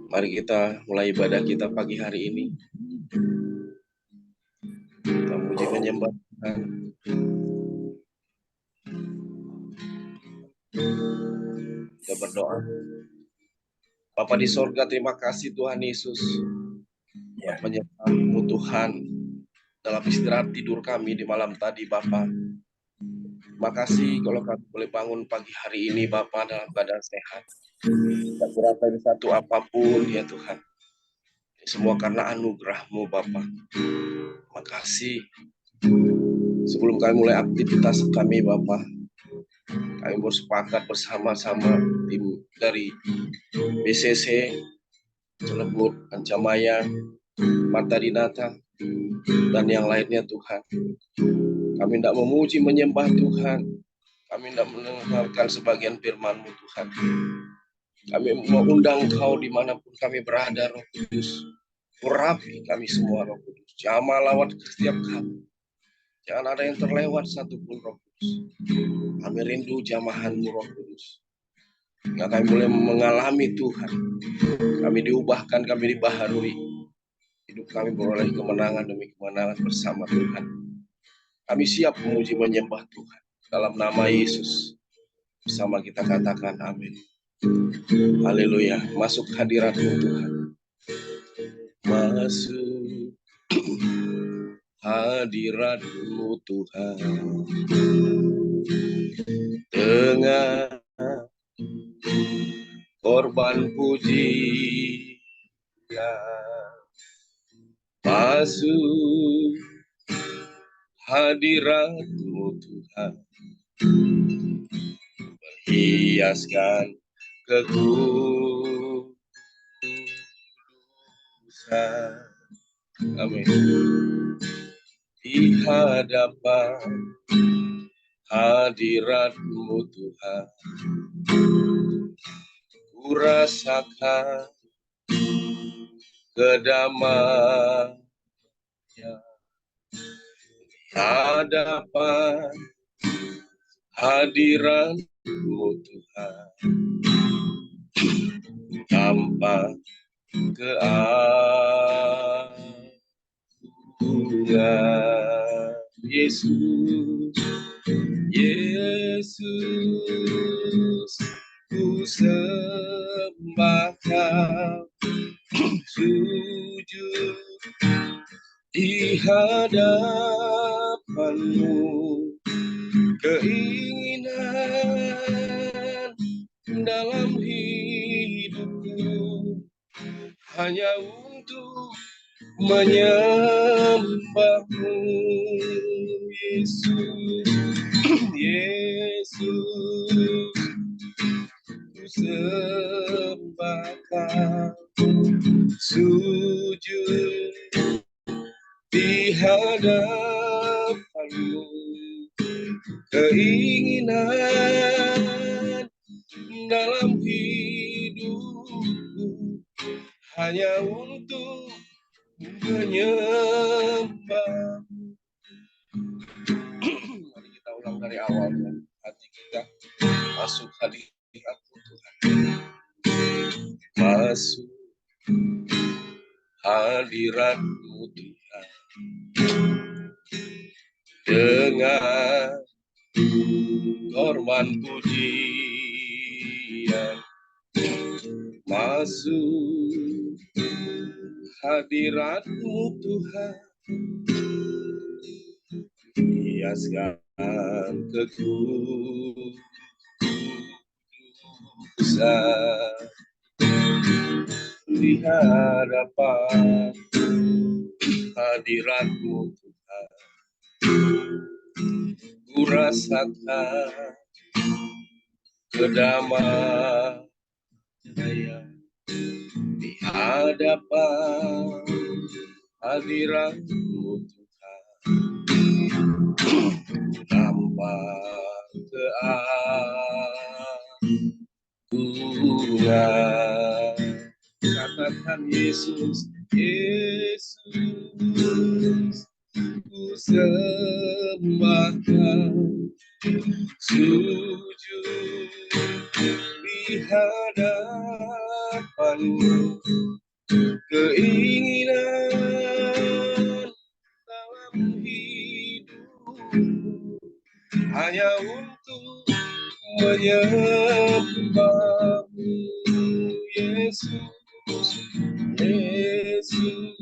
Mari kita mulai ibadah kita pagi hari ini. Kita puji menyembah Tuhan. Kita berdoa. Bapa di sorga, terima kasih Tuhan Yesus. Menyembah-Mu Tuhan dalam istirahat tidur kami di malam tadi Bapa. Terima kasih kalau kami boleh bangun pagi hari ini Bapa dalam keadaan sehat. Tak kurang dari satu apapun ya Tuhan. Semua karena anugerah-Mu Bapa. Terima kasih. Sebelum kami mulai aktivitas kami Bapa, kami bersepakat bersama-sama tim dari BCC, Celebut, Ancamaya, Mata Dinata, dan yang lainnya Tuhan. Kami tidak memuji menyembah Tuhan. Kami tidak mendengarkan sebagian firman-Mu Tuhan. Kami mengundang Engkau dimanapun kami berada, Roh Kudus. Urapi kami semua, Roh Kudus. Jamah lawat ke setiap kami. Jangan ada yang terlewat satupun, Roh Kudus. Kami rindu jamahan-Mu, Roh Kudus. Nggak kami boleh mengalami Tuhan. Kami diubahkan, kami dibaharui. Hidup kami beroleh kemenangan demi kemenangan bersama Tuhan. Kami siap memuji menyembah Tuhan. Dalam nama Yesus. Bersama kita katakan amin. Haleluya. Masuk hadirat-Mu Tuhan. Masuk hadirat-Mu Tuhan. Dengan korban pujian. Masuk hadirat-Mu Tuhan. Berhiaskan kekudusan. Amin. Di hadapan hadirat-Mu Tuhan, ku rasakan kedamaian. Hadapan hadirat-Mu Tuhan, tanpa keagungan. Yesus, Yesus, ku sembah Kau, sujud di hadapan-Mu. Keinginan dalam hidupku hanya untuk menyembah-Mu, Yesus, Yesus, ku sembah Kau, sujud di hadapan-Mu. Keinginan dalam hidupku hanya untuk menyembah. Mari kita ulang dari awal ya. Hati kita masuk hadirat-Mu Tuhan. Masuk hadirat-Mu Tuhan. Dengan korban pujian. Masuk hadirat-Mu Tuhan. Hiaskan kekudusan di hadapan hadirat-Mu Tuhan. Ku rasakan kedamaian di hadapan hadirat-Mu Tuhan. Tanpa keagungan. Katakan Yesus, Yesus, ku sembah Kau, sujud di hadapanmu, keinginan dalam hidupku hanya untuk menyembahmu, Yesus, Yesus,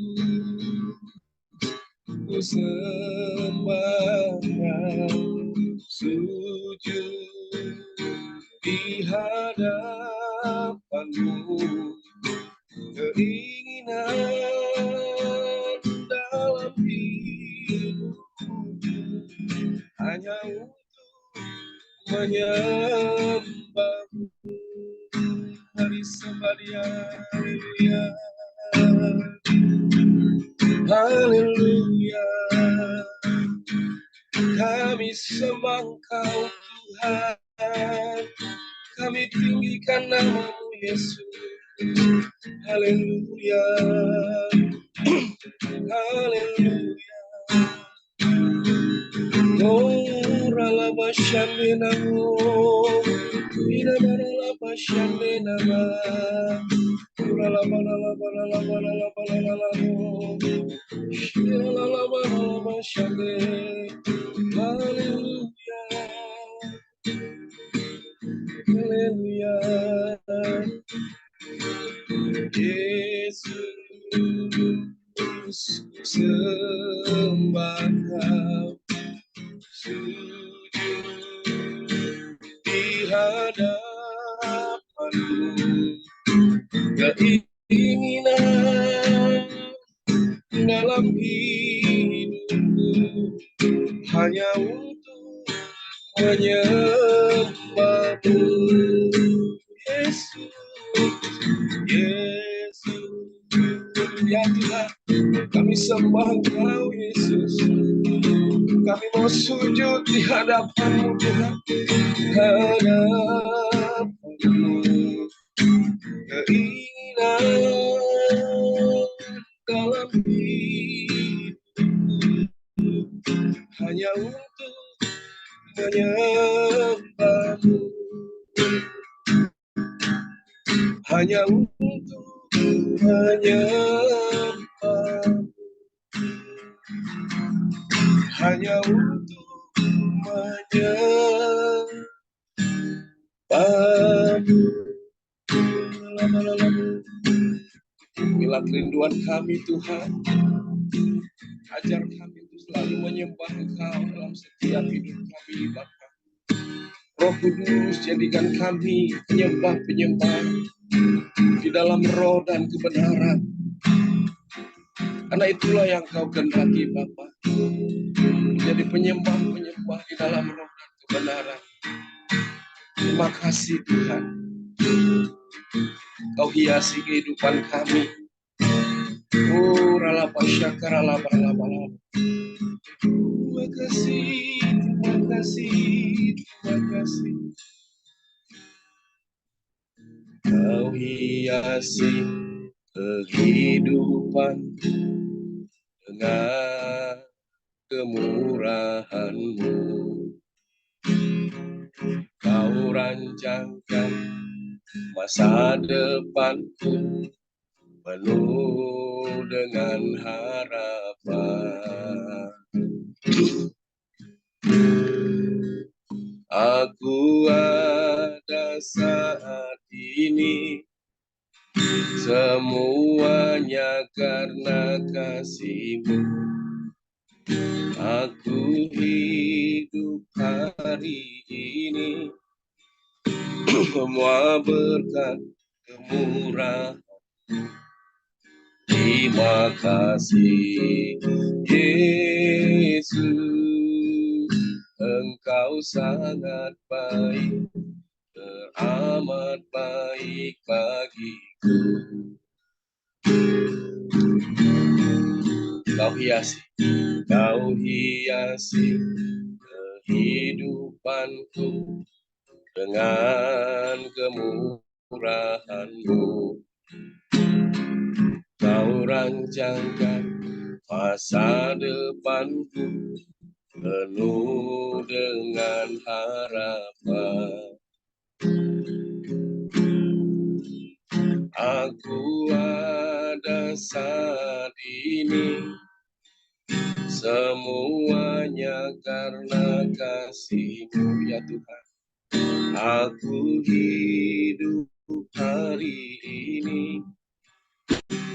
ku sembah, sujud di hadapanmu, keinginan dalam hidupku hanya untuk menyembahmu. Mari sembah Dia, haleluya, haleluya. Kami sembah Engkau Tuhan, kami tinggikan nama-Mu Yesus, haleluya, haleluya. Oh, ralaba shandenamo, inabaralaba shandenama, ralaba ralaba ralaba ralaba ralaba, shiralaba ralaba shande, haleluya, haleluya. Yesus, ku sembah Kau, sujud di hadapanmu, keinginan dalam hidupku hanya untuk menyembahmu, Yesus, Yesus. Ya Tuhan, kami sembah Engkau Yesus, kami mau sujud di hadapan-Mu Tuhan, hadapan-Mu, keinginan dalam hidupku hanya untuk menyembah-Mu, hanya untuk menyembah-Mu, hanya untuk menyembah-Mu. Inilah kerinduan kami Tuhan, ajar kami untuk selalu menyembah Engkau dalam setiap hidup kami Bapa. Roh Kudus, jadikan kami penyembah-penyembah di dalam roh dan kebenaran, karena itulah yang Kau kehendaki Bapa, menjadi penyembah-penyembah di dalam roh dan kebenaran. Terima kasih Tuhan, Kau hiasi kehidupan kami. Oh, ralapa syakara laba laba laba. Terima kasih, terima kasih, terima kasih. Kau hiasi kehidupan dengan kemurahan-Mu. Kau rancangkan masa depanku penuh dengan harapan. Aku ada saat ini, semuanya karena kasih-Mu. Aku hidup hari ini, semua berkat kemurahan. Terima kasih Yesus, Engkau sangat baik, teramat baik bagiku. Kau hiasi kehidupanku dengan kemurahan-Mu. Kau rancangkan masa depanku penuh dengan harapan. Aku ada saat ini, semuanya karena kasih-Mu ya Tuhan. Aku hidup hari ini,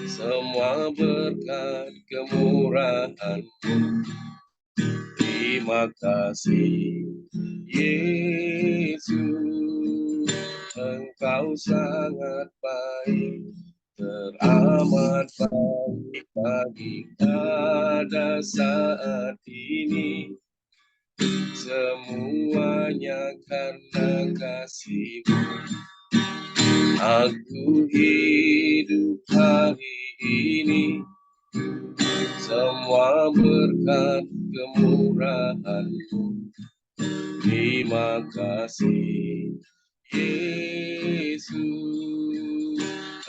semua berkat kemurahan-Mu. Terima kasih Yesus, Engkau sangat baik, teramat baik bagi pada saat ini. Semuanya karena kasih-Mu. Aku hidup hari ini, semua berkat kemurahan-Mu. Terima kasih Yesus,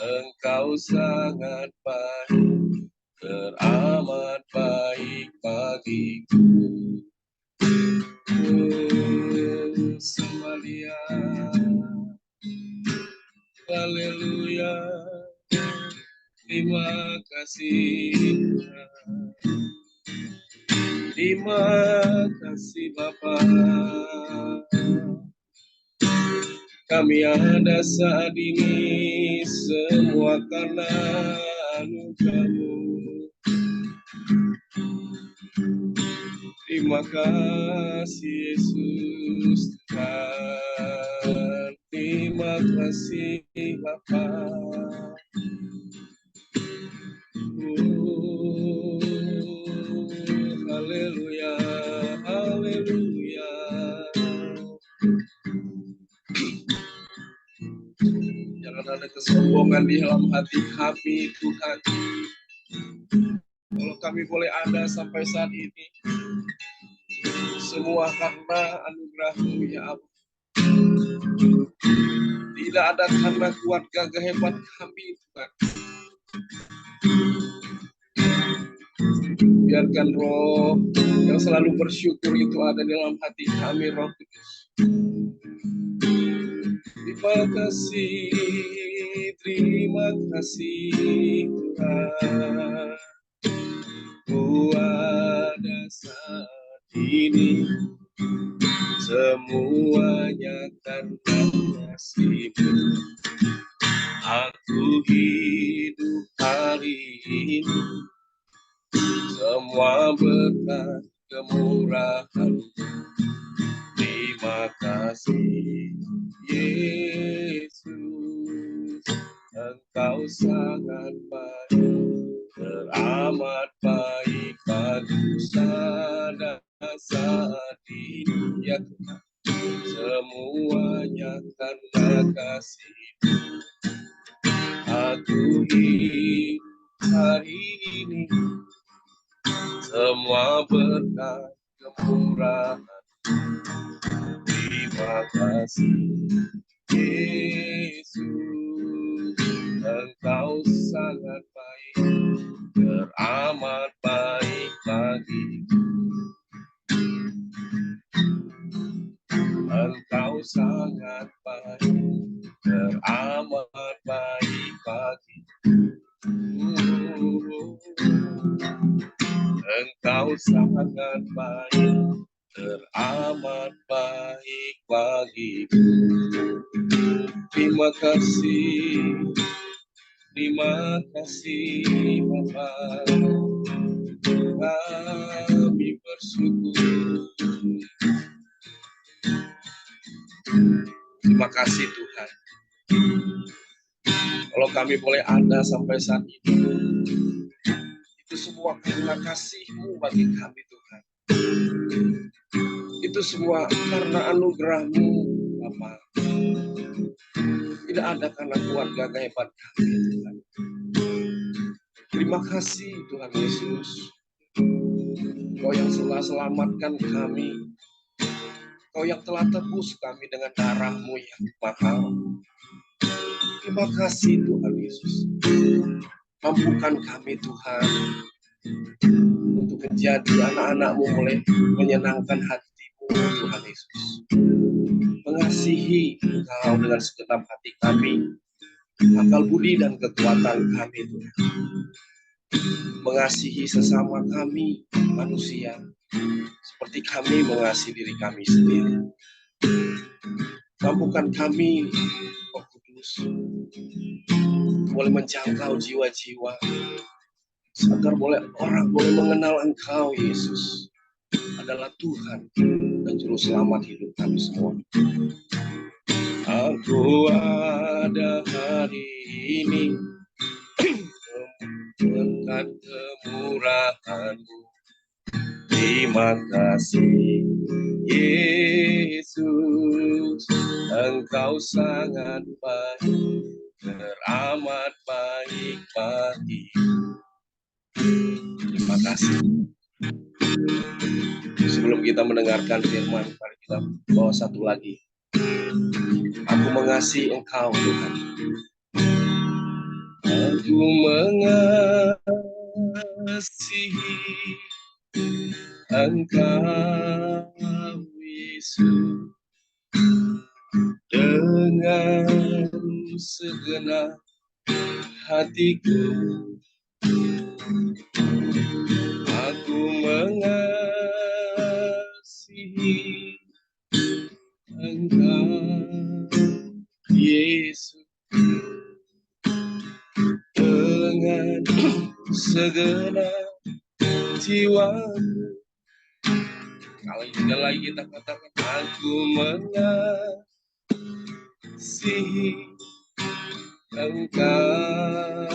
Engkau sangat baik, teramat baik bagiku. Samaria, haleluya, terima kasih Tuhan. Terima kasih Bapa. Kami ada saat ini semua karena anugerah-Mu. Terima kasih Yesus Tuhan. Terima kasih Bapa. Haleluya, haleluya. Jangan ada kesombongan di dalam hati kami Tuhan. Kalau kami boleh ada sampai saat ini, semua karena anugerah-Mu ya Allah. Tidak ada karena kuat gagah hebat kami Tuhan. Biarkan roh yang selalu bersyukur itu ada dalam hati kami, Roh Kudus. Terima kasih Tuhan. Ku ada saat ini, semuanya karena kasih-Mu. Aku hidup hari ini, semua berkat kemurahan-Mu. Terima kasih Yesus, Engkau sangat baik, teramat baik bagi pada saat ini ya Tuhan. Semuanya karena kasih-Mu. Aku hidup hari ini, semua berkat kemurahan. Terima kasih Yesus, Engkau sangat baik, teramat baik bagiku. Engkau sangat baik, teramat baik bagiku. Engkau sangat baik, teramat baik bagiku. Terima kasih Bapa. Kami bersyukur. Terima kasih Tuhan. Kalau kami boleh ada sampai saat ini, itu semua karena kasih-Mu bagi kami Tuhan. Itu semua karena anugerah-Mu Bapa. Tidak ada karena kuat gagah hebat kami Tuhan. Terima kasih Tuhan Yesus, Kau yang telah selamatkan kami, Kau yang telah tebus kami dengan darah-Mu yang mahal. Terima kasih Tuhan Yesus. Mampukan kami Tuhan untuk menjadi anak-anak-Mu boleh menyenangkan hati-Mu, Tuhan Yesus. Mengasihi Engkau dengan segenap hati kami, akal budi dan kekuatan kami, Tuhan. Mengasihi sesama kami, manusia, seperti kami mengasihi diri kami sendiri. Mampukan kami, Roh Kudus, boleh menjangkau jiwa-jiwa, agar orang boleh mengenal Engkau, Yesus, adalah Tuhan dan Juru Selamat hidup kami semua. Aku ada hari ini berkat kemurahan-Mu. Terima kasih, Yesus, Engkau sangat baik, teramat baik bagiku. Terima kasih. Sebelum kita mendengarkan firman, mari kita bawa satu lagi. Aku mengasihi Engkau, Tuhan. Aku mengasihi Engkau, Yesus, dengan segenap hatiku. Aku mengasihi Engkau, Yesus, dengan segenap jiwaku. Sekali lagi kita katakan, aku mengasihi Engkau,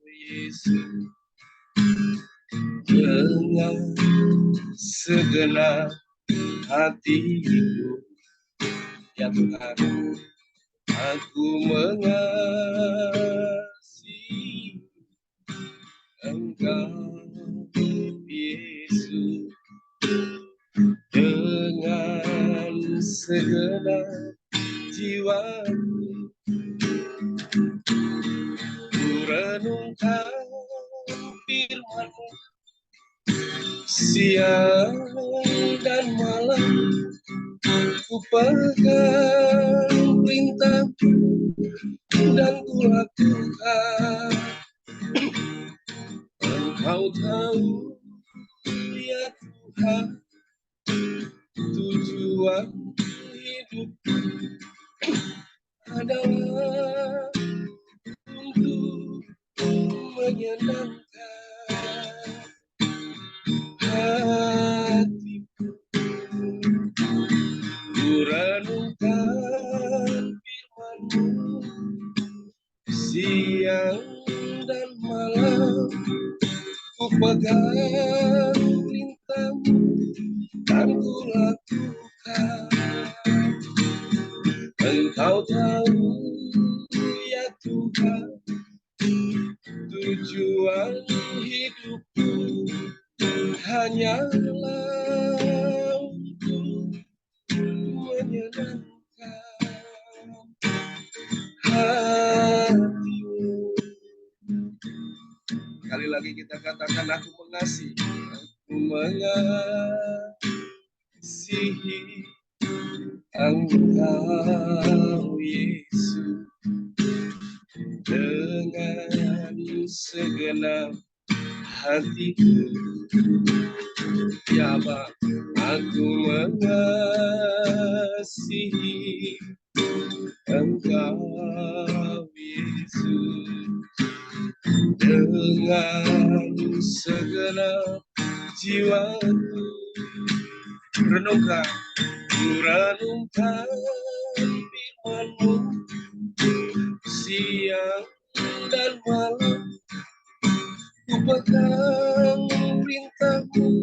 Yesus, dengan segenap hatiku. Ya Tuhan, aku mengasihi Engkau, Yesus, dengan segenap jiwaku. Ku renungkan firman-Mu siang dan malam, ku pegang perintah-Mu dan ku lakukan. Engkau tahu, ya Tuhan, tujuan hidupku adalah untuk menyenangkan hatimu. Ku renungkan firman-Mu siang dan malam, ku pegang perintah-Mu dan ku lakukan. Engkau tahu, ya Tuhan, tujuan hidupku hanyalah untuk menyenangkan hatimu. Sekali lagi kita katakan, aku mengasihi. Aku mengasihi Engkau, Yesus, dengan segenap hatiku. Ya Bapa, aku mengasihi Engkau, Yesus, dengan segenap jiwaku. Renungkan firman-Mu siang dan malam, ku pegang perintah-Mu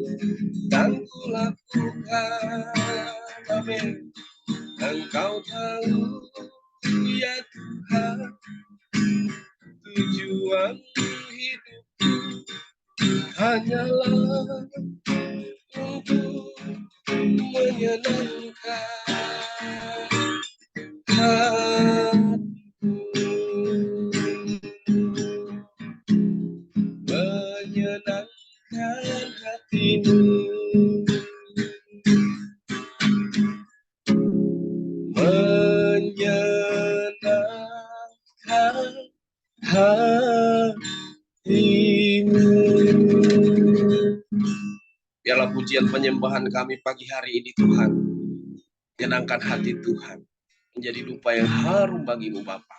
dan ku lakukan. Amin. Engkau tahu, ya Tuhan, tujuan hidupku hanyalah untuk menyenangkan hatimu, menyenangkan hatimu, Biarlah pujian penyembahan kami pagi hari ini Tuhan, tenangkan hati Tuhan, menjadi dupa yang harum bagimu Bapa,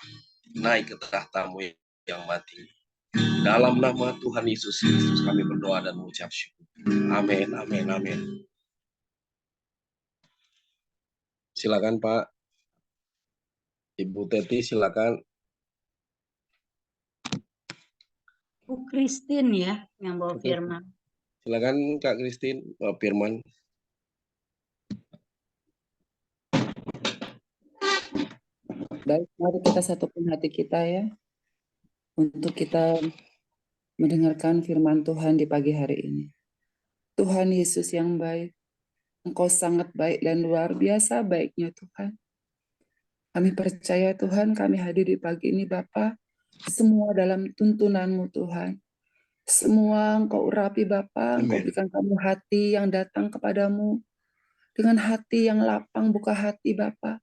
naik ke tahtamu yang mati. Dalam nama Tuhan Yesus Kristus kami berdoa dan mengucap syukur. Amin, amin, amin. Silakan Pak. Ibu Teti silakan. Bu Christine ya yang bawa firman. Silakan Kak Christine bawa firman. Baik, mari kita satukan hati kita ya, untuk kita mendengarkan firman Tuhan di pagi hari ini. Tuhan Yesus yang baik, Engkau sangat baik dan luar biasa baiknya Tuhan. Kami percaya Tuhan, kami hadir di pagi ini Bapa, semua dalam tuntunan-Mu Tuhan. Semua Engkau urapi Bapa, Engkau berikan kami hati yang datang kepadamu, dengan hati yang lapang, buka hati Bapa,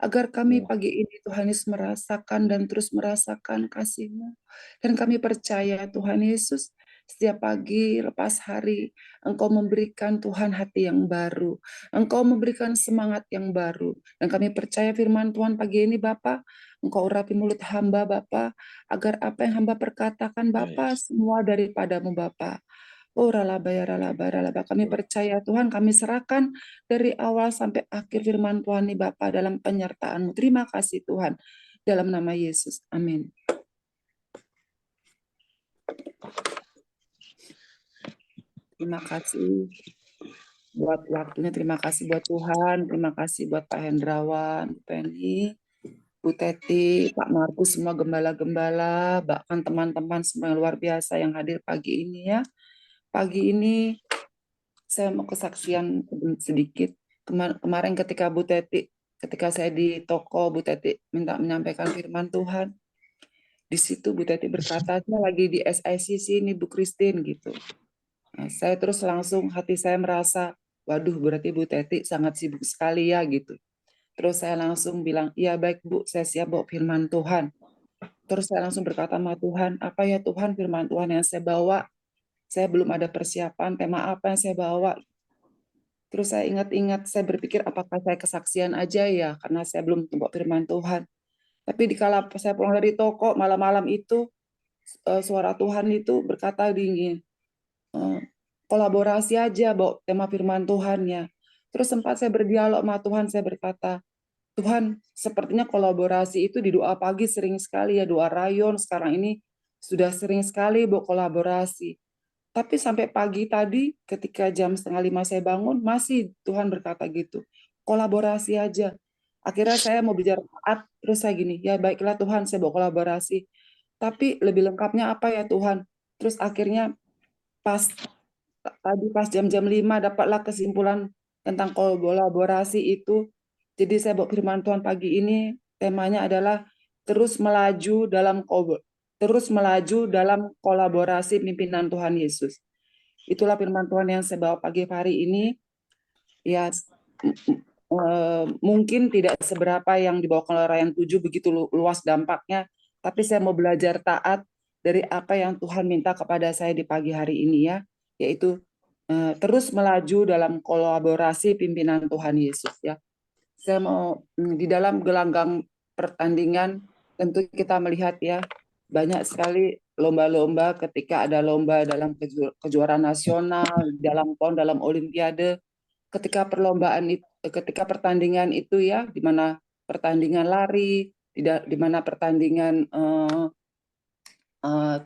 agar kami pagi ini Tuhan Yesus merasakan dan terus merasakan kasih-Mu. Dan kami percaya Tuhan Yesus, setiap pagi lepas hari, Engkau memberikan Tuhan hati yang baru. Engkau memberikan semangat yang baru. Dan kami percaya firman Tuhan pagi ini Bapa, Engkau urapi mulut hamba Bapa, agar apa yang hamba perkatakan Bapa, semua daripadamu Bapa. Oh ralaba ya ralaba ralaba, kami percaya Tuhan, kami serahkan dari awal sampai akhir firman Tuhan nih Bapa dalam penyertaan-Mu. Terima kasih Tuhan, dalam nama Yesus, amin. Terima kasih buat waktunya, terima kasih buat Tuhan, terima kasih buat Pak Hendrawan, Bu Penny, Bu Teti, Pak Markus, semua gembala-gembala, bahkan teman-teman semua yang luar biasa yang hadir pagi ini ya. Pagi ini saya mau kesaksian sedikit. Kemarin ketika Bu Teti, ketika saya di toko, Bu Teti minta menyampaikan firman Tuhan. Di situ Bu Teti berkata, saya lagi di SICC ini Bu Christine gitu. Nah, saya terus langsung hati saya merasa, waduh berarti Bu Teti sangat sibuk sekali ya gitu. Terus saya langsung bilang, iya baik Bu, saya siap bawa firman Tuhan. Terus saya langsung berkata sama Tuhan, apa ya Tuhan firman Tuhan yang saya bawa? Saya belum ada persiapan, tema apa yang saya bawa? Terus saya ingat-ingat, saya berpikir apakah saya kesaksian aja ya, karena saya belum bawa firman Tuhan. Tapi dikala saya pulang dari toko, malam-malam itu, suara Tuhan itu berkata dingin, kolaborasi aja bawa tema firman Tuhan ya. Terus sempat saya berdialog sama Tuhan, saya berkata, Tuhan sepertinya kolaborasi itu di doa pagi sering sekali ya, doa rayon sekarang ini sudah sering sekali bawa kolaborasi. Tapi sampai pagi tadi ketika jam 4:30 saya bangun, masih Tuhan berkata gitu, kolaborasi aja. Akhirnya saya mau bicara taat, terus saya gini, ya baiklah Tuhan saya bawa kolaborasi. Tapi lebih lengkapnya apa ya Tuhan? Terus akhirnya pas tadi pas jam-jam 5 dapatlah kesimpulan tentang kolaborasi itu. Jadi saya bawa firman Tuhan pagi ini, temanya adalah terus melaju dalam kolaborasi pimpinan Tuhan Yesus. Itulah firman Tuhan yang saya bawa pagi hari ini. Ya, mungkin tidak seberapa yang dibawakan oleh Rayon 7 begitu luas dampaknya, tapi saya mau belajar taat dari apa yang Tuhan minta kepada saya di pagi hari ini ya, yaitu terus melaju dalam kolaborasi pimpinan Tuhan Yesus ya. Saya mau di dalam gelanggang pertandingan tentu kita melihat ya banyak sekali lomba-lomba, ketika ada lomba dalam kejuaraan nasional, dalam PON, dalam olimpiade, ketika pertandingan itu ya, di mana pertandingan lari, di mana pertandingan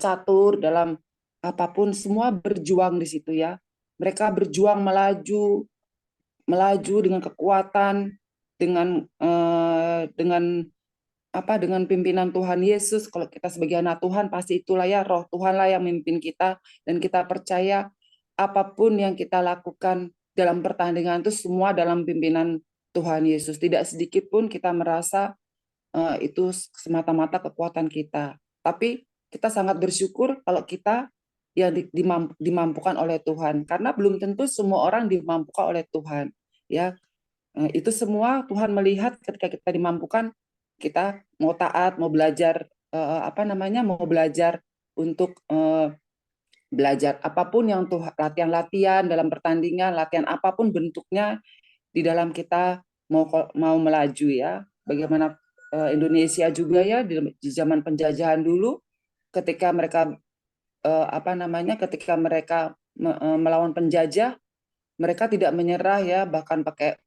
catur, dalam apapun semua berjuang di situ ya. Mereka berjuang melaju dengan kekuatan, dengan pimpinan Tuhan Yesus. Kalau kita sebagai anak Tuhan, pasti itulah ya, roh Tuhan lah yang memimpin kita, dan kita percaya apapun yang kita lakukan dalam pertandingan itu semua dalam pimpinan Tuhan Yesus. Tidak sedikit pun kita merasa itu semata-mata kekuatan kita. Tapi kita sangat bersyukur kalau kita ya dimampukan oleh Tuhan, karena belum tentu semua orang dimampukan oleh Tuhan. Ya, itu semua Tuhan melihat ketika kita dimampukan, kita mau taat, mau belajar mau belajar untuk belajar apapun yang latihan-latihan dalam pertandingan, latihan apapun bentuknya di dalam kita mau melaju ya. Bagaimana Indonesia juga ya di zaman penjajahan dulu ketika mereka ketika mereka melawan penjajah, mereka tidak menyerah ya, bahkan pakai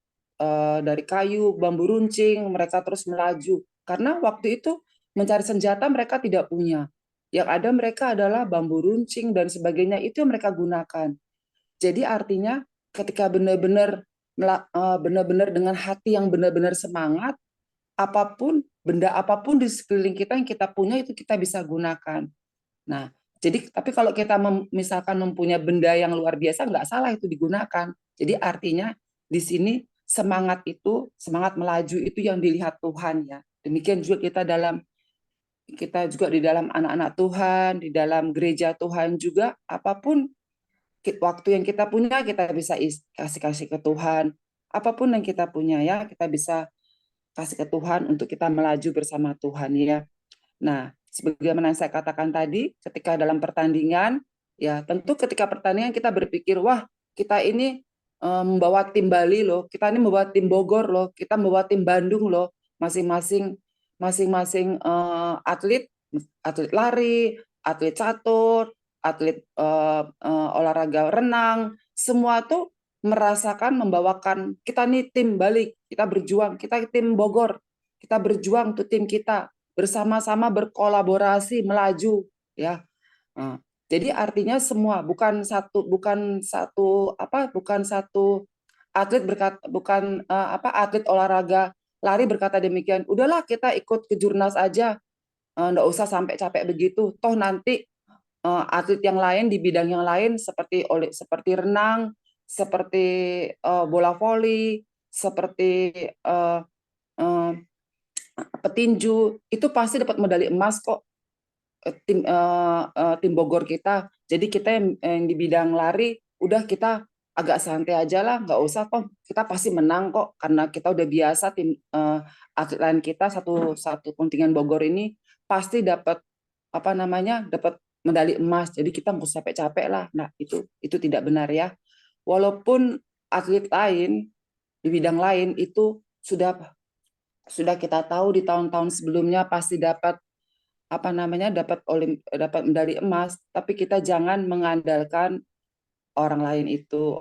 dari kayu, bambu runcing, mereka terus melaju. Karena waktu itu mencari senjata mereka tidak punya. Yang ada mereka adalah bambu runcing dan sebagainya, itu yang mereka gunakan. Jadi artinya ketika benar-benar dengan hati yang benar-benar semangat, benda apapun di sekeliling kita yang kita punya itu kita bisa gunakan. Nah, jadi tapi kalau kita misalkan mempunyai benda yang luar biasa, nggak salah itu digunakan. Jadi artinya di sini semangat melaju itu yang dilihat Tuhan ya. Demikian juga kita juga di dalam anak-anak Tuhan, di dalam gereja Tuhan juga, apapun waktu yang kita punya kita bisa kasih ke Tuhan. Apapun yang kita punya ya, kita bisa kasih ke Tuhan untuk kita melaju bersama Tuhan ya. Nah, sebagaimana yang saya katakan tadi, ketika dalam pertandingan, ya tentu ketika pertandingan kita berpikir, wah kita ini membawa tim Bali loh, kita ini membawa tim Bogor loh, kita membawa tim Bandung loh, masing-masing atlet lari, atlet catur, atlet olahraga renang, semua tuh merasakan membawakan kita nih tim Bali, kita berjuang, kita tim Bogor, kita berjuang untuk tim kita bersama-sama berkolaborasi melaju ya. Nah, jadi artinya semua bukan satu atlet berkata atlet olahraga lari berkata demikian. Udahlah kita ikut ke Jurnas aja, nggak usah sampai capek begitu. Toh nanti atlet yang lain di bidang yang lain seperti renang, seperti bola voli, seperti petinju itu pasti dapat medali emas kok tim Bogor kita. Jadi kita yang di bidang lari udah kita agak santai aja lah, nggak usah kok kita pasti menang kok karena kita udah biasa tim atlet lain kita satu kontingen Bogor ini pasti dapat dapat medali emas. Jadi kita nggak usah capek-capek lah. Nah itu tidak benar ya. Walaupun atlet lain di bidang lain itu sudah kita tahu di tahun-tahun sebelumnya pasti dapat dapat medali emas, tapi kita jangan mengandalkan orang lain itu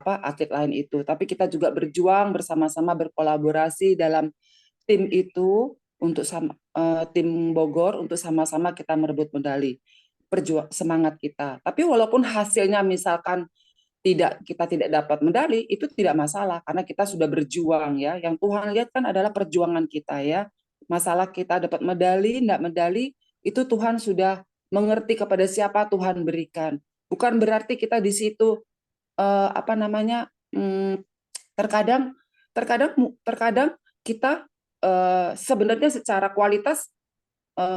atlet lain itu, tapi kita juga berjuang bersama-sama berkolaborasi dalam tim itu untuk tim Bogor untuk sama-sama kita merebut medali. Semangat kita. Tapi walaupun hasilnya misalkan kita tidak dapat medali, itu tidak masalah karena kita sudah berjuang ya. Yang Tuhan lihat kan adalah perjuangan kita ya. Masalah kita dapat medali, tidak medali, itu Tuhan sudah mengerti kepada siapa Tuhan berikan. Bukan berarti kita di situ terkadang terkadang kita sebenarnya secara kualitas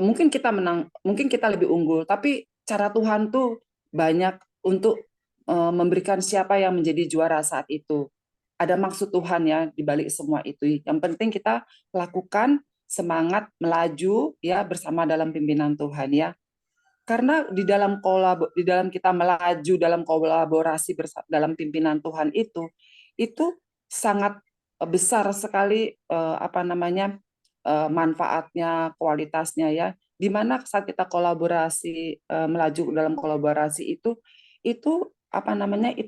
mungkin kita menang, mungkin kita lebih unggul, tapi cara Tuhan tuh banyak untuk memberikan siapa yang menjadi juara saat itu. Ada maksud Tuhan ya di balik semua itu. Yang penting kita lakukan semangat melaju ya bersama dalam pimpinan Tuhan ya. Karena di dalam kita melaju dalam kolaborasi dalam pimpinan Tuhan itu sangat besar sekali manfaatnya, kualitasnya ya. Di mana saat kita kolaborasi melaju dalam kolaborasi itu itu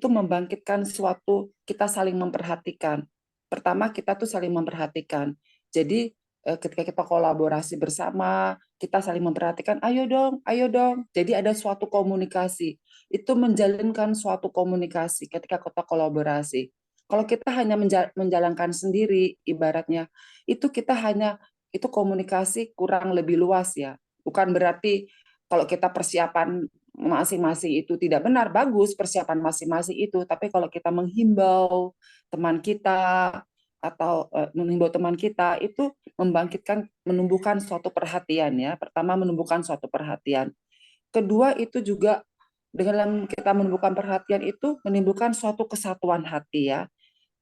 membangkitkan suatu kita saling memperhatikan. Pertama kita tuh saling memperhatikan. Jadi ketika kita kolaborasi bersama, kita saling memperhatikan, ayo dong. Jadi ada suatu komunikasi. Itu menjalinkan suatu komunikasi ketika kita kolaborasi. Kalau kita hanya menjalankan sendiri, ibaratnya, itu komunikasi kurang lebih luas ya. Bukan berarti kalau kita persiapan masing-masing itu tidak benar, bagus persiapan masing-masing itu. Tapi kalau kita menghimbau teman kita atau menghimbau teman kita itu menumbuhkan suatu perhatian ya. Pertama menumbuhkan suatu perhatian. Kedua itu juga dengan kita menumbuhkan perhatian itu menimbulkan suatu kesatuan hati ya.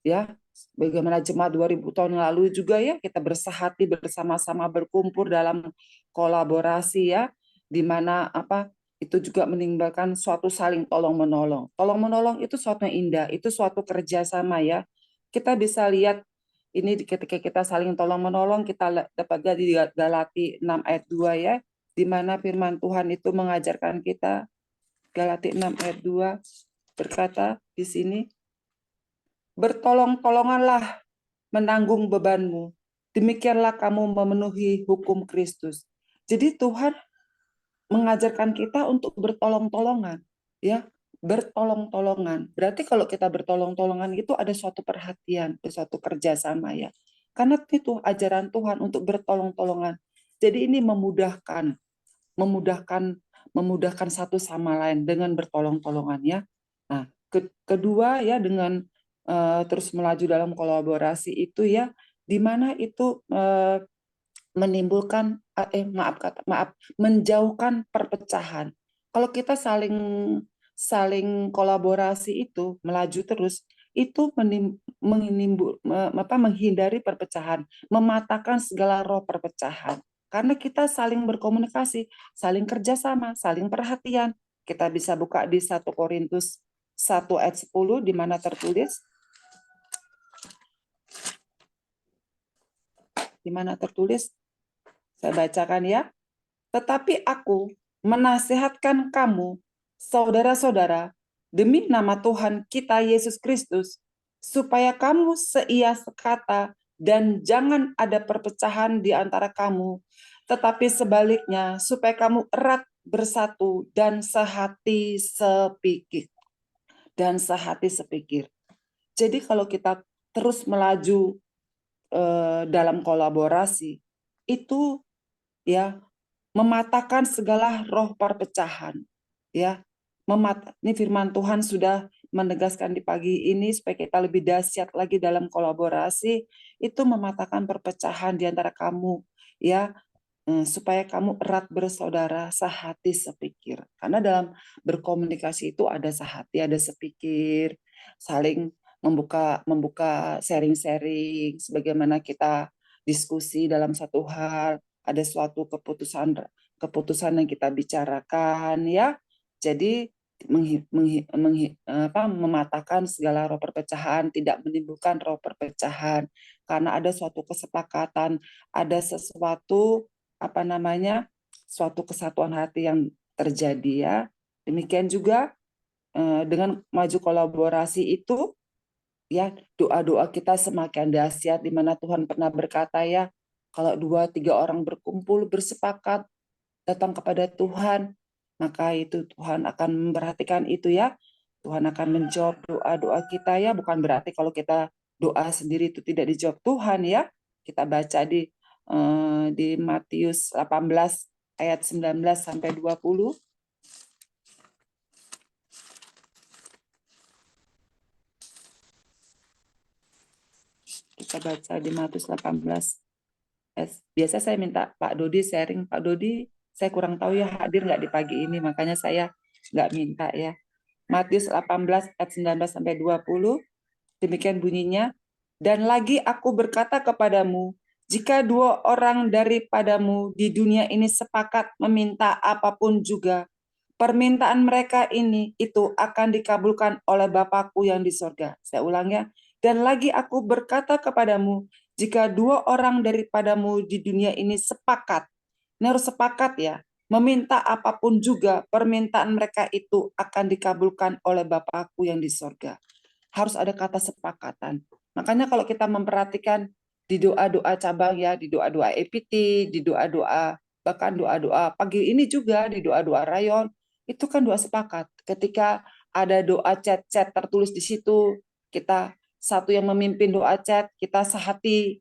Ya, bagaimana jemaat 2000 tahun lalu juga ya kita bersahati bersama-sama berkumpul dalam kolaborasi ya, di mana itu juga menimbulkan suatu saling tolong-menolong. Tolong-menolong itu suatu yang indah, itu suatu kerjasama ya. Kita bisa lihat ini ketika kita saling tolong-menolong, kita dapat di Galati 6 ayat 2 ya, di mana firman Tuhan itu mengajarkan kita, Galati 6 ayat 2 berkata di sini, bertolong-tolonganlah menanggung bebanmu, demikianlah kamu memenuhi hukum Kristus. Jadi Tuhan mengajarkan kita untuk bertolong-tolongan, ya, bertolong-tolongan. Berarti kalau kita bertolong-tolongan itu ada suatu perhatian, ada suatu kerjasama ya. Karena itu ajaran Tuhan untuk bertolong-tolongan. Jadi ini memudahkan, memudahkan satu sama lain dengan bertolong-tolongan ya. Nah, kedua ya dengan terus melaju dalam kolaborasi itu ya, di mana itu menimbulkan menjauhkan perpecahan. Kalau kita saling kolaborasi itu melaju terus itu menghindari perpecahan, mematahkan segala roh perpecahan. Karena kita saling berkomunikasi, saling kerjasama, saling perhatian. Kita bisa buka di 1 Korintus 1 ayat 10 di mana tertulis saya bacakan ya. Tetapi aku menasihatkan kamu, saudara-saudara, demi nama Tuhan kita Yesus Kristus, supaya kamu seia sekata dan jangan ada perpecahan di antara kamu, tetapi sebaliknya supaya kamu erat bersatu dan sehati sepikir. Jadi kalau kita terus melaju dalam kolaborasi, itu ya mematahkan segala roh perpecahan ya. Ini firman Tuhan sudah menegaskan di pagi ini supaya kita lebih dahsyat lagi dalam kolaborasi, itu mematahkan perpecahan di antara kamu ya, supaya kamu erat bersaudara, sehati sepikir. Karena dalam berkomunikasi itu ada sehati, ada sepikir, saling membuka sharing-sharing, sebagaimana kita diskusi dalam satu hal, ada suatu keputusan yang kita bicarakan ya. Jadi mematahkan segala roh perpecahan, tidak menimbulkan roh perpecahan, karena ada suatu kesepakatan, ada sesuatu suatu kesatuan hati yang terjadi ya. Demikian juga dengan maju kolaborasi itu ya, doa-doa kita semakin dahsyat, di mana Tuhan pernah berkata ya, kalau 2-3 orang berkumpul bersepakat datang kepada Tuhan, maka itu Tuhan akan memperhatikan itu ya. Tuhan akan menjawab doa-doa kita ya, bukan berarti kalau kita doa sendiri itu tidak dijawab Tuhan ya. Kita baca di Matius 18 ayat 19 sampai 20. Kita baca di Matius 18. Biasa saya minta Pak Dodi sharing. Pak Dodi, saya kurang tahu ya hadir nggak di pagi ini, makanya saya nggak minta ya. Matius 18 ayat 19 sampai 20. Demikian bunyinya. Dan lagi aku berkata kepadamu, jika 2 orang daripadamu di dunia ini sepakat meminta apapun juga, permintaan mereka itu akan dikabulkan oleh Bapakku yang di sorga. Saya ulang ya. Dan lagi aku berkata kepadamu, jika 2 orang daripadamu di dunia ini sepakat, ini harus sepakat ya, meminta apapun juga, permintaan mereka itu akan dikabulkan oleh Bapakku yang di sorga. Harus ada kata sepakatan. Makanya kalau kita memperhatikan di doa-doa cabang ya, di doa-doa EPT, di doa-doa, bahkan doa-doa pagi ini juga, di doa-doa rayon, itu kan doa sepakat. Ketika ada doa chat tertulis di situ, kita satu yang memimpin doa chat, kita sehati.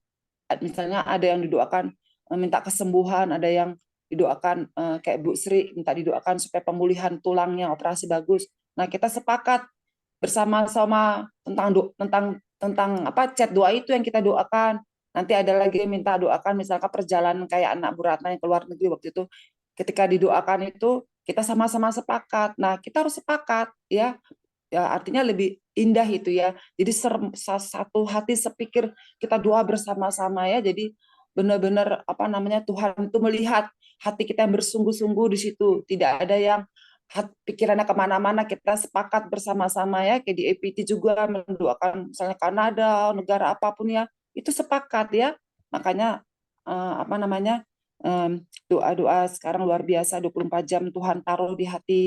Misalnya ada yang didoakan minta kesembuhan, ada yang didoakan kayak Bu Sri minta didoakan supaya pemulihan tulangnya, operasi bagus. Nah, kita sepakat bersama-sama tentang chat doa itu yang kita doakan. Nanti ada lagi yang minta doakan misalkan perjalanan kayak anak Bu Ratna yang keluar negeri waktu itu, ketika didoakan itu kita sama-sama sepakat. Nah, kita harus sepakat ya. Ya, artinya lebih indah itu ya. Jadi satu hati sepikir, kita doa bersama-sama ya. Jadi benar-benar Tuhan itu melihat hati kita yang bersungguh-sungguh di situ. Tidak ada yang pikirannya kemana-mana, kita sepakat bersama-sama ya, kayak di APT juga mendoakan misalnya Kanada, negara apapun ya, itu sepakat ya. Makanya apa namanya, doa-doa sekarang luar biasa, 24 jam Tuhan taruh di hati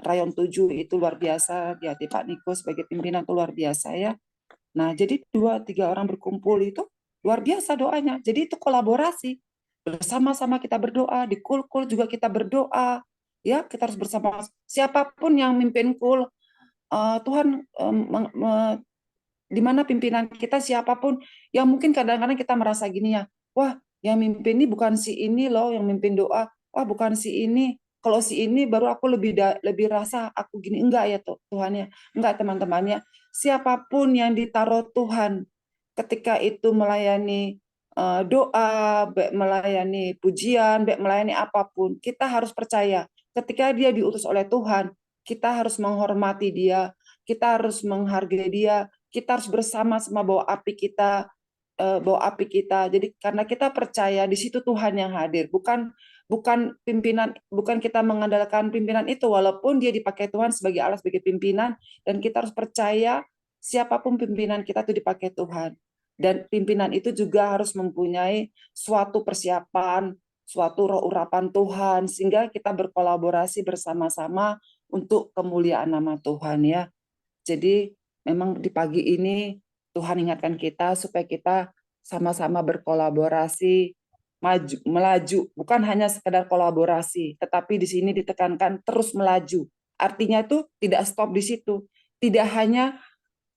Rayon 7 itu luar biasa, di hati Pak Niko sebagai pimpinan itu luar biasa ya. Nah, jadi 2-3 orang berkumpul itu luar biasa doanya. Jadi itu kolaborasi. Bersama-sama kita berdoa, di kul-kul juga kita berdoa. Ya, kita harus bersama siapapun yang mimpin kul, Tuhan di mana pimpinan kita siapapun yang mungkin kadang-kadang kita merasa gini ya, wah, yang mimpin ini bukan si ini loh, yang mimpin doa, wah bukan si ini. Kalau si ini baru aku lebih rasa aku gini, enggak ya Tuhan ya. Enggak teman-temannya. Siapapun yang ditaruh Tuhan ketika itu melayani doa, baik melayani pujian, baik melayani apapun, kita harus percaya ketika dia diutus oleh Tuhan, kita harus menghormati dia, kita harus menghargai dia, kita harus bersama-sama bawa api kita. Jadi karena kita percaya di situ Tuhan yang hadir, bukan pimpinan, bukan kita mengandalkan pimpinan itu, walaupun dia dipakai Tuhan sebagai Allah, sebagai pimpinan, dan kita harus percaya siapapun pimpinan kita itu dipakai Tuhan. Dan pimpinan itu juga harus mempunyai suatu persiapan, suatu roh urapan Tuhan, sehingga kita berkolaborasi bersama-sama untuk kemuliaan nama Tuhan ya. Jadi memang di pagi ini Tuhan ingatkan kita supaya kita sama-sama berkolaborasi, melaju, bukan hanya sekedar kolaborasi, tetapi di sini ditekankan terus melaju. Artinya itu tidak stop di situ, tidak hanya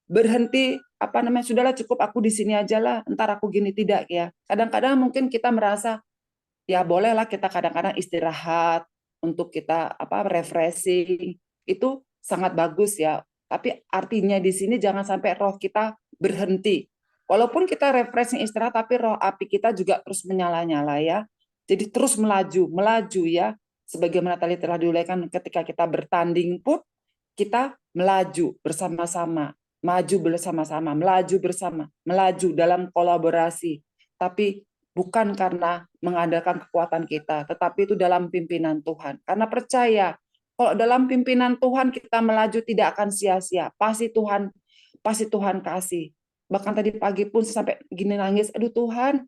berhenti apa namanya sudahlah cukup aku di sini aja lah, entar aku gini, tidak ya. Kadang-kadang mungkin kita merasa ya bolehlah kita kadang-kadang istirahat untuk kita refreshing, itu sangat bagus ya. Tapi artinya di sini jangan sampai roh kita berhenti. Walaupun kita refreshing istirahat, tapi roh api kita juga terus menyala-nyala ya. Jadi terus melaju ya. Sebagaimana tadi telah diuraikan, ketika kita bertanding pun kita melaju bersama-sama, maju bersama-sama, melaju bersama, melaju dalam kolaborasi. Tapi bukan karena mengandalkan kekuatan kita, tetapi itu dalam pimpinan Tuhan. Karena percaya, kalau dalam pimpinan Tuhan kita melaju tidak akan sia-sia. Pasti Tuhan kasih. Bahkan tadi pagi pun sampai gini nangis, aduh Tuhan,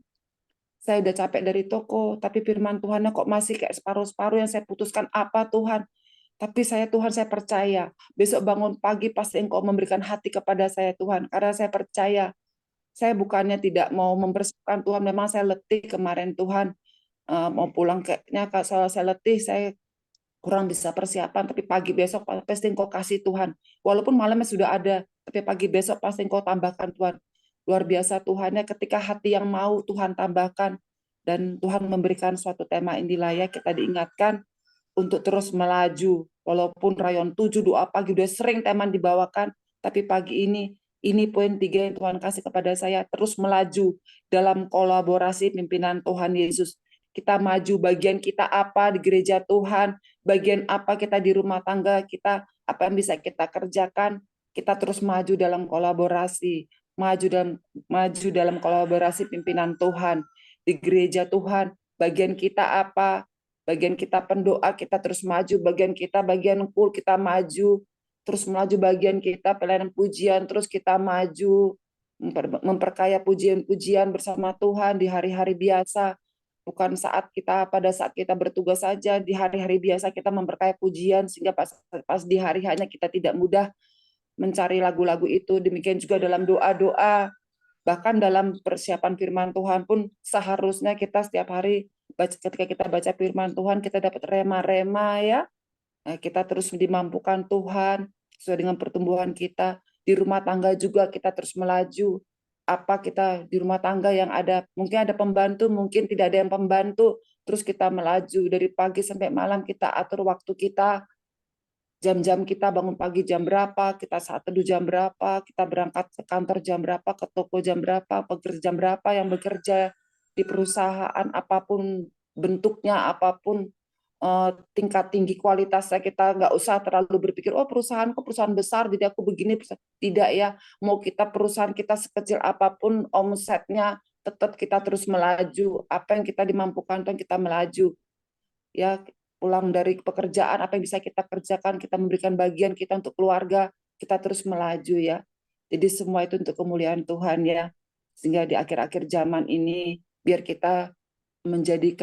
saya udah capek dari toko, tapi firman Tuhannya kok masih kayak separuh-separuh yang saya putuskan apa Tuhan. Tapi Tuhan, saya percaya, besok bangun pagi pasti Engkau memberikan hati kepada saya Tuhan, karena saya percaya. Saya bukannya tidak mau mempersiapkan Tuhan, memang saya letih kemarin Tuhan, mau pulang kayaknya kalau saya letih, saya kurang bisa persiapan, tapi pagi besok pasti Engkau kasih Tuhan. Walaupun malamnya sudah ada, tapi pagi besok pasti Engkau tambahkan Tuhan. Luar biasa Tuhannya ketika hati yang mau Tuhan tambahkan, dan Tuhan memberikan suatu tema ini layak kita diingatkan untuk terus melaju. Walaupun Rayon 7 doa pagi udah sering teman dibawakan, tapi pagi ini poin 3 yang Tuhan kasih kepada saya, terus melaju dalam kolaborasi pimpinan Tuhan Yesus. Kita maju, bagian kita apa di gereja Tuhan, bagian apa kita di rumah tangga kita, apa yang bisa kita kerjakan, kita terus maju dalam kolaborasi, maju dalam kolaborasi pimpinan Tuhan di gereja Tuhan. Bagian kita apa? Bagian kita pendoa, kita terus maju. Bagian kita, bagian kul, kita maju. Terus melaju bagian kita, pelayanan pujian, terus kita maju. Memperkaya pujian-pujian bersama Tuhan di hari-hari biasa. Bukan pada saat kita bertugas saja, di hari-hari biasa kita memperkaya pujian, sehingga pas di hari hanya kita tidak mudah mencari lagu-lagu itu. Demikian juga dalam doa-doa, bahkan dalam persiapan firman Tuhan pun seharusnya kita setiap hari ketika kita baca firman Tuhan kita dapat rema-rema ya. Kita terus dimampukan Tuhan sesuai dengan pertumbuhan kita. Di rumah tangga juga kita terus melaju. Apa kita di rumah tangga yang ada, mungkin ada pembantu, mungkin tidak ada yang pembantu, terus kita melaju dari pagi sampai malam, kita atur waktu kita, jam-jam kita bangun pagi jam berapa, kita saat teduh jam berapa, kita berangkat ke kantor jam berapa, ke toko jam berapa, pekerja jam berapa, yang bekerja di perusahaan apapun bentuknya, apapun tingkat tinggi kualitasnya, kita nggak usah terlalu berpikir, oh perusahaanku perusahaan besar, jadi aku begini. Tidak ya, mau kita perusahaan kita sekecil apapun omsetnya, tetap kita terus melaju. Apa yang kita dimampukan, Tuhan, kita melaju. Ya, pulang dari pekerjaan, apa yang bisa kita kerjakan, kita memberikan bagian kita untuk keluarga, kita terus melaju ya. Jadi semua itu untuk kemuliaan Tuhan ya. Sehingga di akhir-akhir zaman ini, biar kita menjadi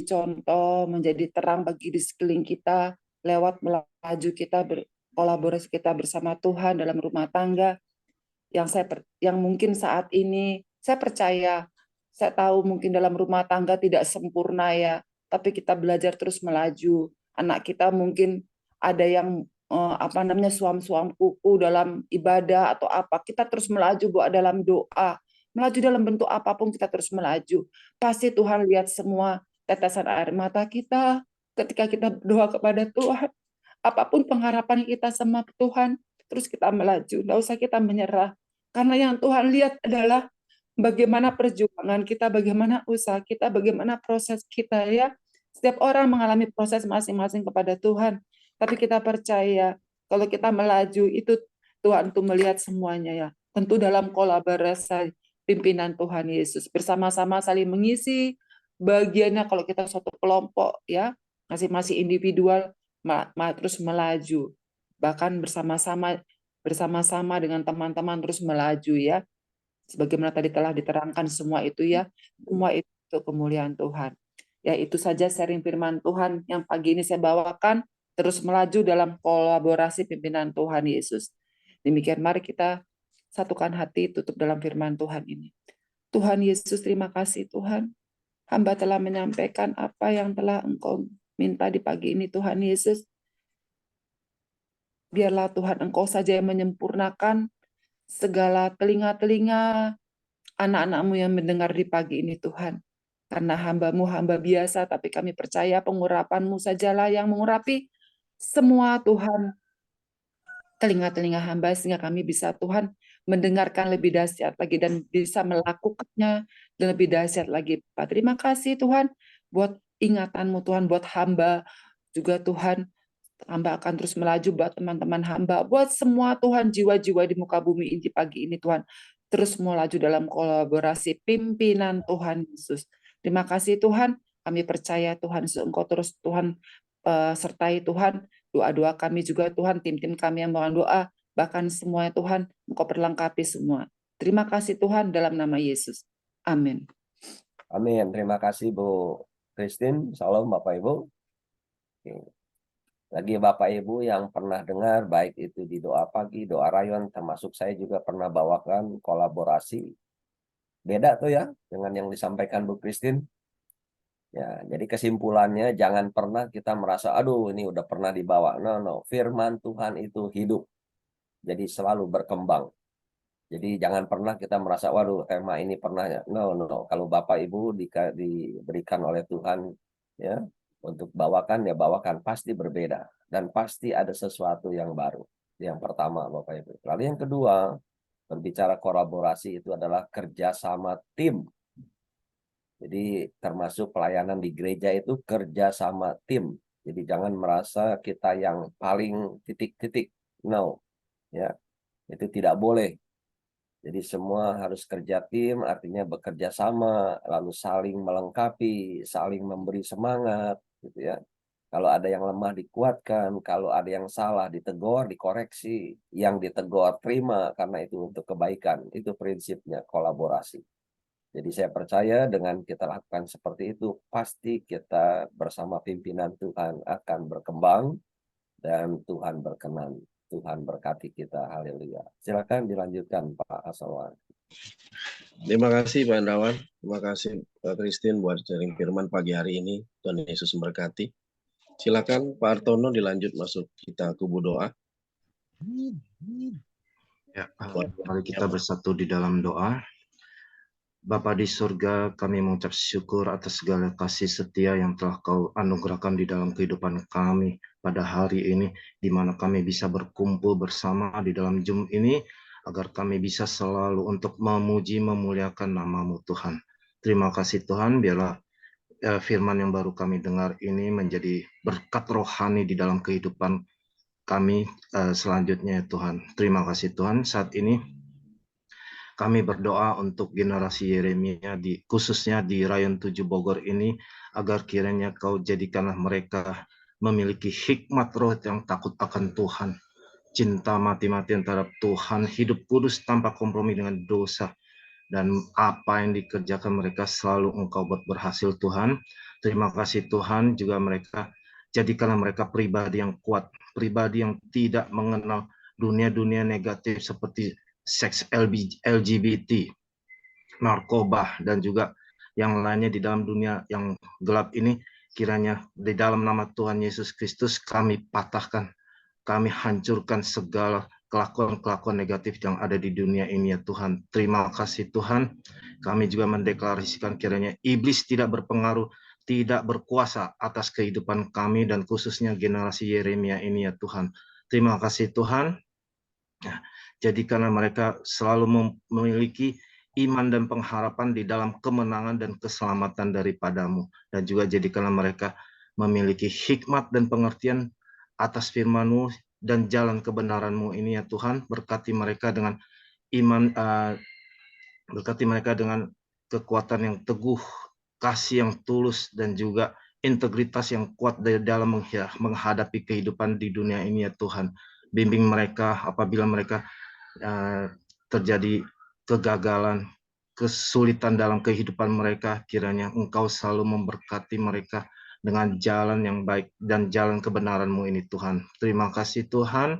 contoh, menjadi terang bagi di sekeliling kita, lewat melaju kita, berkolaborasi kita bersama Tuhan dalam rumah tangga, yang mungkin saat ini saya percaya, saya tahu mungkin dalam rumah tangga tidak sempurna ya, tapi kita belajar terus melaju. Anak kita mungkin ada yang suam-suam kuku dalam ibadah atau apa, kita terus melaju buat dalam doa, melaju dalam bentuk apapun kita terus melaju. Pasti Tuhan lihat semua tetesan air mata kita ketika kita berdoa kepada Tuhan. Apapun pengharapan kita sama Tuhan, terus kita melaju. Nggak usah kita menyerah. Karena yang Tuhan lihat adalah bagaimana perjuangan kita, bagaimana usaha kita, bagaimana proses kita ya. Setiap orang mengalami proses masing-masing kepada Tuhan. Tapi kita percaya kalau kita melaju itu Tuhan tuh melihat semuanya ya. Tentu dalam kolaborasi pimpinan Tuhan Yesus. Bersama-sama saling mengisi bagiannya kalau kita suatu kelompok ya. Masing-masing individual terus melaju. Bahkan bersama-sama dengan teman-teman terus melaju ya. Sebagaimana tadi telah diterangkan semua itu ya, semua itu kemuliaan Tuhan. Ya itu saja sharing firman Tuhan yang pagi ini saya bawakan, terus melaju dalam kolaborasi pimpinan Tuhan Yesus. Demikian mari kita satukan hati tutup dalam firman Tuhan ini. Tuhan Yesus, terima kasih Tuhan. Hamba telah menyampaikan apa yang telah Engkau minta di pagi ini Tuhan Yesus. Biarlah Tuhan Engkau saja yang menyempurnakan segala telinga-telinga anak-anak-Mu yang mendengar di pagi ini Tuhan. Karena hamba-Mu hamba biasa, tapi kami percaya pengurapan-Mu sajalah yang mengurapi semua Tuhan. Telinga-telinga hamba sehingga kami bisa Tuhan mendengarkan lebih dahsyat lagi dan bisa melakukannya lebih dahsyat lagi. Pak, terima kasih Tuhan buat ingatan-Mu Tuhan, buat hamba juga Tuhan. Hamba akan terus melaju buat teman-teman hamba, buat semua Tuhan jiwa-jiwa di muka bumi ini pagi ini Tuhan. Terus melaju dalam kolaborasi pimpinan Tuhan Yesus. Terima kasih Tuhan, kami percaya Tuhan Yesus Engkau terus Tuhan sertai Tuhan. Doa-doa kami juga Tuhan, tim-tim kami yang mohon doa, bahkan semua Tuhan Engkau perlengkapi semua. Terima kasih Tuhan dalam nama Yesus. Amin. Amin. Terima kasih Bu Christine. Salam Bapak Ibu. Oke. Lagi Bapak Ibu yang pernah dengar, baik itu di doa pagi, doa rayon, termasuk saya juga pernah bawakan kolaborasi. Beda tuh ya dengan yang disampaikan Bu Christine. Ya, jadi kesimpulannya jangan pernah kita merasa, aduh ini udah pernah dibawa. No. Firman Tuhan itu hidup. Jadi selalu berkembang. Jadi jangan pernah kita merasa, waduh tema ini pernah ya. No. Kalau Bapak Ibu diberikan oleh Tuhan ya untuk bawakan, ya bawakan, pasti berbeda dan pasti ada sesuatu yang baru. Yang pertama Bapak Ibu. Lalu yang kedua, berbicara kolaborasi itu adalah kerjasama tim. Jadi termasuk pelayanan di gereja itu kerjasama tim. Jadi jangan merasa kita yang paling titik-titik. No, ya itu tidak boleh. Jadi semua harus kerja tim, artinya bekerja sama, lalu saling melengkapi, saling memberi semangat, gitu ya. Kalau ada yang lemah dikuatkan, kalau ada yang salah ditegur, dikoreksi, yang ditegur terima karena itu untuk kebaikan. Itu prinsipnya kolaborasi. Jadi saya percaya dengan kita lakukan seperti itu, pasti kita bersama pimpinan Tuhan akan berkembang dan Tuhan berkenan. Tuhan berkati kita, haleluya. Silakan dilanjutkan Pak Asalwan. Terima kasih Pak Hendrawan, terima kasih Pak Christine buat sharing firman pagi hari ini. Tuhan Yesus memberkati. Silakan Pak Artono dilanjut masuk kita kubu doa. Ya, mari kita bersatu di dalam doa. Bapa di surga, kami mengucap syukur atas segala kasih setia yang telah Kau anugerahkan di dalam kehidupan kami pada hari ini, di mana kami bisa berkumpul bersama di dalam Zoom ini, agar kami bisa selalu untuk memuji, memuliakan nama-Mu Tuhan. Terima kasih Tuhan, biarlah firman yang baru kami dengar ini menjadi berkat rohani di dalam kehidupan kami selanjutnya Tuhan. Terima kasih Tuhan, saat ini Kami berdoa untuk generasi Yeremia khususnya di Rayon 7 Bogor ini, agar kiranya Kau jadikanlah mereka memiliki hikmat roh yang takut akan Tuhan, cinta mati-matian terhadap Tuhan, hidup kudus tanpa kompromi dengan dosa, dan apa yang dikerjakan mereka selalu Engkau buat berhasil Tuhan. Terima kasih Tuhan, juga mereka jadikanlah mereka pribadi yang kuat, pribadi yang tidak mengenal dunia-dunia negatif seperti seks LGBT, narkoba, dan juga yang lainnya di dalam dunia yang gelap ini. Kiranya di dalam nama Tuhan Yesus Kristus kami patahkan, kami hancurkan segala kelakuan-kelakuan negatif yang ada di dunia ini ya Tuhan. Terima kasih Tuhan. Kami juga mendeklarasikan kiranya iblis tidak berpengaruh, tidak berkuasa atas kehidupan kami dan khususnya generasi Yeremia ini ya Tuhan. Terima kasih Tuhan. Jadikanlah mereka selalu memiliki iman dan pengharapan di dalam kemenangan dan keselamatan daripadamu. Dan juga jadikanlah mereka memiliki hikmat dan pengertian atas firman-Mu dan jalan kebenaran-Mu ini ya Tuhan. Berkati mereka dengan iman, berkati mereka dengan kekuatan yang teguh, kasih yang tulus, dan juga integritas yang kuat dari dalam menghadapi kehidupan di dunia ini ya Tuhan. Bimbing mereka apabila mereka terjadi kegagalan, kesulitan dalam kehidupan mereka, kiranya Engkau selalu memberkati mereka dengan jalan yang baik dan jalan kebenaran-Mu ini Tuhan. Terima kasih Tuhan.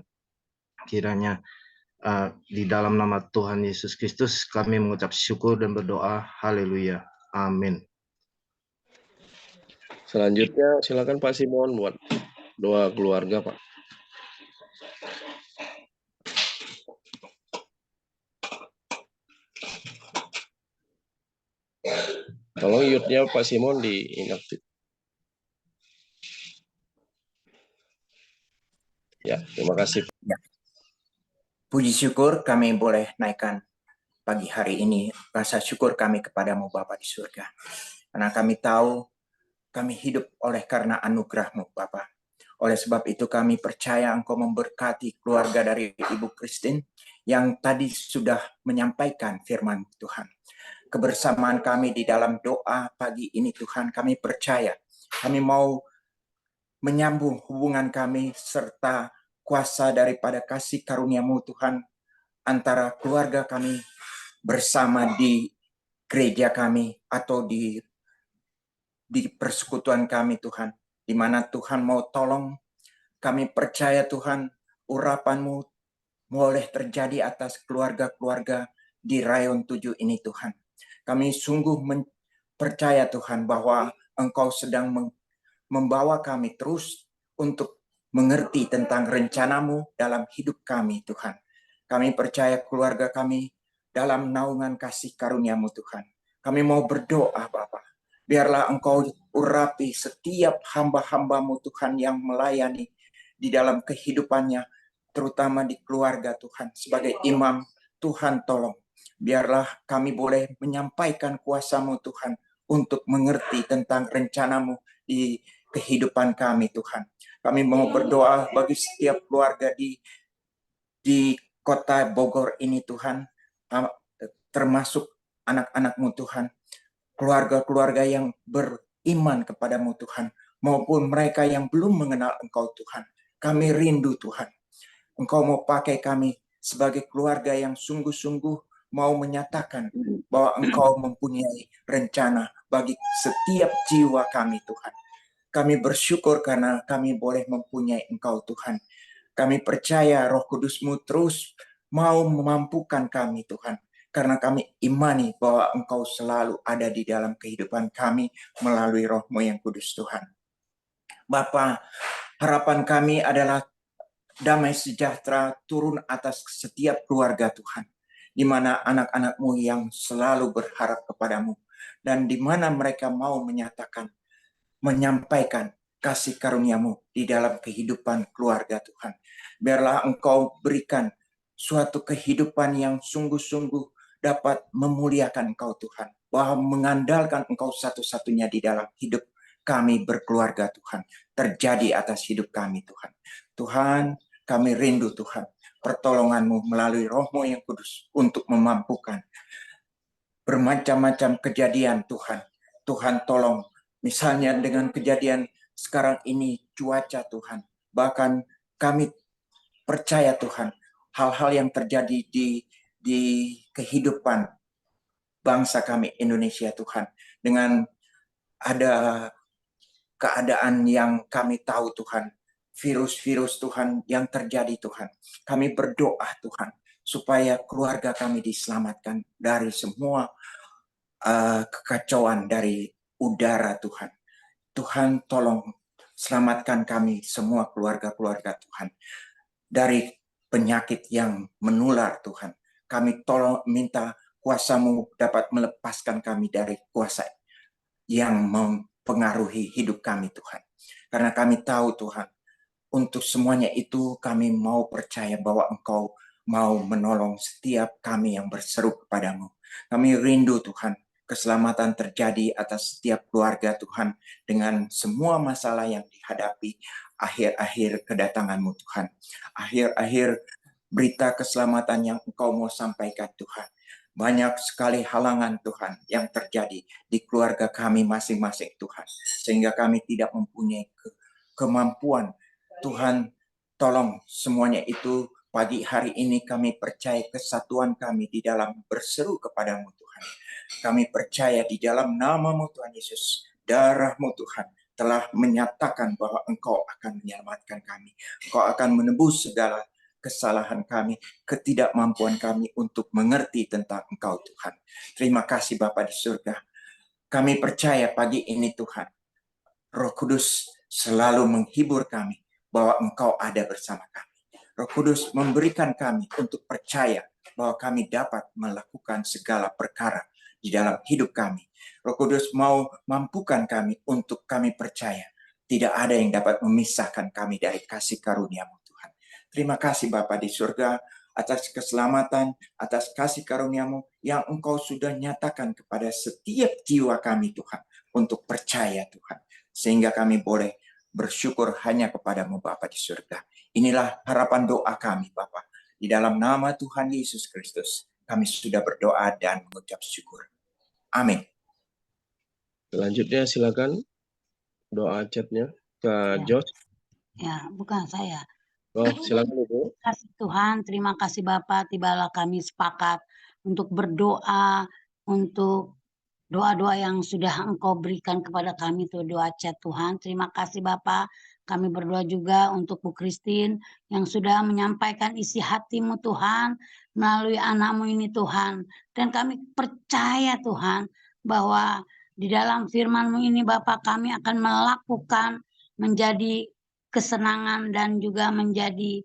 Kiranya di dalam nama Tuhan Yesus Kristus kami mengucap syukur dan berdoa. Haleluya. Amin. Selanjutnya silakan Pak Simon buat doa keluarga, Pak. Tolong mute-nya Pak Simon diinaktif. Ya, terima kasih. Ya. Puji syukur kami boleh naikkan pagi hari ini rasa syukur kami kepadamu Bapa di surga. Karena kami tahu kami hidup oleh karena anugerah-Mu Bapa. Oleh sebab itu kami percaya Engkau memberkati keluarga dari Ibu Christine yang tadi sudah menyampaikan firman Tuhan. Kebersamaan kami di dalam doa pagi ini Tuhan, kami percaya kami mau menyambung hubungan kami serta kuasa daripada kasih karunia-Mu Tuhan antara keluarga kami bersama di gereja kami atau di persekutuan kami Tuhan, di mana Tuhan mau tolong. Kami percaya Tuhan, urapan-Mu boleh terjadi atas keluarga-keluarga di Rayon 7 ini Tuhan. Kami sungguh percaya Tuhan bahwa Engkau sedang membawa kami terus untuk mengerti tentang rencana-Mu dalam hidup kami Tuhan. Kami percaya keluarga kami dalam naungan kasih karunia-Mu Tuhan. Kami mau berdoa Bapa. Biarlah Engkau urapi setiap hamba-hamba-Mu Tuhan yang melayani di dalam kehidupannya, terutama di keluarga Tuhan. Sebagai imam, Tuhan tolong. Biarlah kami boleh menyampaikan kuasa-Mu Tuhan untuk mengerti tentang rencana-Mu di kehidupan kami Tuhan. Kami mau berdoa bagi setiap keluarga di kota Bogor ini Tuhan, termasuk anak-anak-Mu Tuhan, keluarga-keluarga yang beriman kepada-Mu Tuhan, maupun mereka yang belum mengenal Engkau Tuhan. Kami rindu Tuhan. Engkau mau pakai kami sebagai keluarga yang sungguh-sungguh mau menyatakan bahwa Engkau mempunyai rencana bagi setiap jiwa kami Tuhan. Kami bersyukur karena kami boleh mempunyai Engkau Tuhan. Kami percaya Roh Kudus-Mu terus mau memampukan kami Tuhan. Karena kami imani bahwa Engkau selalu ada di dalam kehidupan kami melalui Roh-Mu yang kudus Tuhan. Bapa, harapan kami adalah damai sejahtera turun atas setiap keluarga Tuhan. Di mana anak-anak-Mu yang selalu berharap kepadamu. Dan di mana mereka mau menyatakan, menyampaikan kasih karunia-Mu di dalam kehidupan keluarga Tuhan. Biarlah Engkau berikan suatu kehidupan yang sungguh-sungguh dapat memuliakan Engkau Tuhan. Bahwa mengandalkan Engkau satu-satunya di dalam hidup kami berkeluarga Tuhan. Terjadi atas hidup kami Tuhan. Tuhan, kami rindu Tuhan. pertolongan-Mu melalui Roh-Mu yang kudus untuk memampukan bermacam-macam kejadian Tuhan. Tuhan tolong, misalnya dengan kejadian sekarang ini cuaca Tuhan. Bahkan kami percaya Tuhan, hal-hal yang terjadi di kehidupan bangsa kami Indonesia Tuhan. Dengan ada keadaan yang kami tahu Tuhan, virus-virus Tuhan yang terjadi Tuhan. Kami berdoa Tuhan, supaya keluarga kami diselamatkan dari semua kekacauan dari udara Tuhan. Tuhan tolong selamatkan kami semua keluarga-keluarga Tuhan dari penyakit yang menular Tuhan. Kami tolong minta kuasa-Mu dapat melepaskan kami dari kuasa yang mempengaruhi hidup kami Tuhan. Karena kami tahu Tuhan, untuk semuanya itu kami mau percaya bahwa Engkau mau menolong setiap kami yang berseru kepadamu. Kami rindu Tuhan, keselamatan terjadi atas setiap keluarga Tuhan dengan semua masalah yang dihadapi akhir-akhir kedatangan-Mu Tuhan. Akhir-akhir berita keselamatan yang Engkau mau sampaikan Tuhan. Banyak sekali halangan Tuhan yang terjadi di keluarga kami masing-masing Tuhan. Sehingga kami tidak mempunyai kemampuan. Tuhan tolong semuanya itu pagi hari ini kami percaya kesatuan kami di dalam berseru kepadamu Tuhan. Kami percaya di dalam nama-Mu Tuhan Yesus, darah-Mu Tuhan telah menyatakan bahwa Engkau akan menyelamatkan kami. Engkau akan menebus segala kesalahan kami, ketidakmampuan kami untuk mengerti tentang Engkau Tuhan. Terima kasih Bapa di surga. Kami percaya pagi ini Tuhan, Roh Kudus selalu menghibur kami bahwa Engkau ada bersama kami. Roh Kudus memberikan kami untuk percaya bahwa kami dapat melakukan segala perkara di dalam hidup kami. Roh Kudus mau mampukan kami untuk kami percaya tidak ada yang dapat memisahkan kami dari kasih karunia-Mu Tuhan. Terima kasih Bapa di surga atas keselamatan, atas kasih karunia-Mu yang Engkau sudah nyatakan kepada setiap jiwa kami Tuhan untuk percaya Tuhan. Sehingga kami boleh bersyukur hanya kepadamu Bapa di surga. Inilah harapan doa kami Bapa. Di dalam nama Tuhan Yesus Kristus, kami sudah berdoa dan mengucap syukur. Amin. Selanjutnya silakan doa chatnya ke Jos. Ya, bukan saya. Oh, silakan Ibu. Terima kasih Tuhan, terima kasih Bapak, tibalah kami sepakat untuk berdoa, untuk doa-doa yang sudah Engkau berikan kepada kami, itu doa chat Tuhan. Terima kasih Bapak, kami berdoa juga untuk Bu Christine yang sudah menyampaikan isi hati-Mu Tuhan, melalui anak-Mu ini Tuhan. Dan kami percaya Tuhan, bahwa di dalam firman-Mu ini Bapak kami akan melakukan menjadi kesenangan dan juga menjadi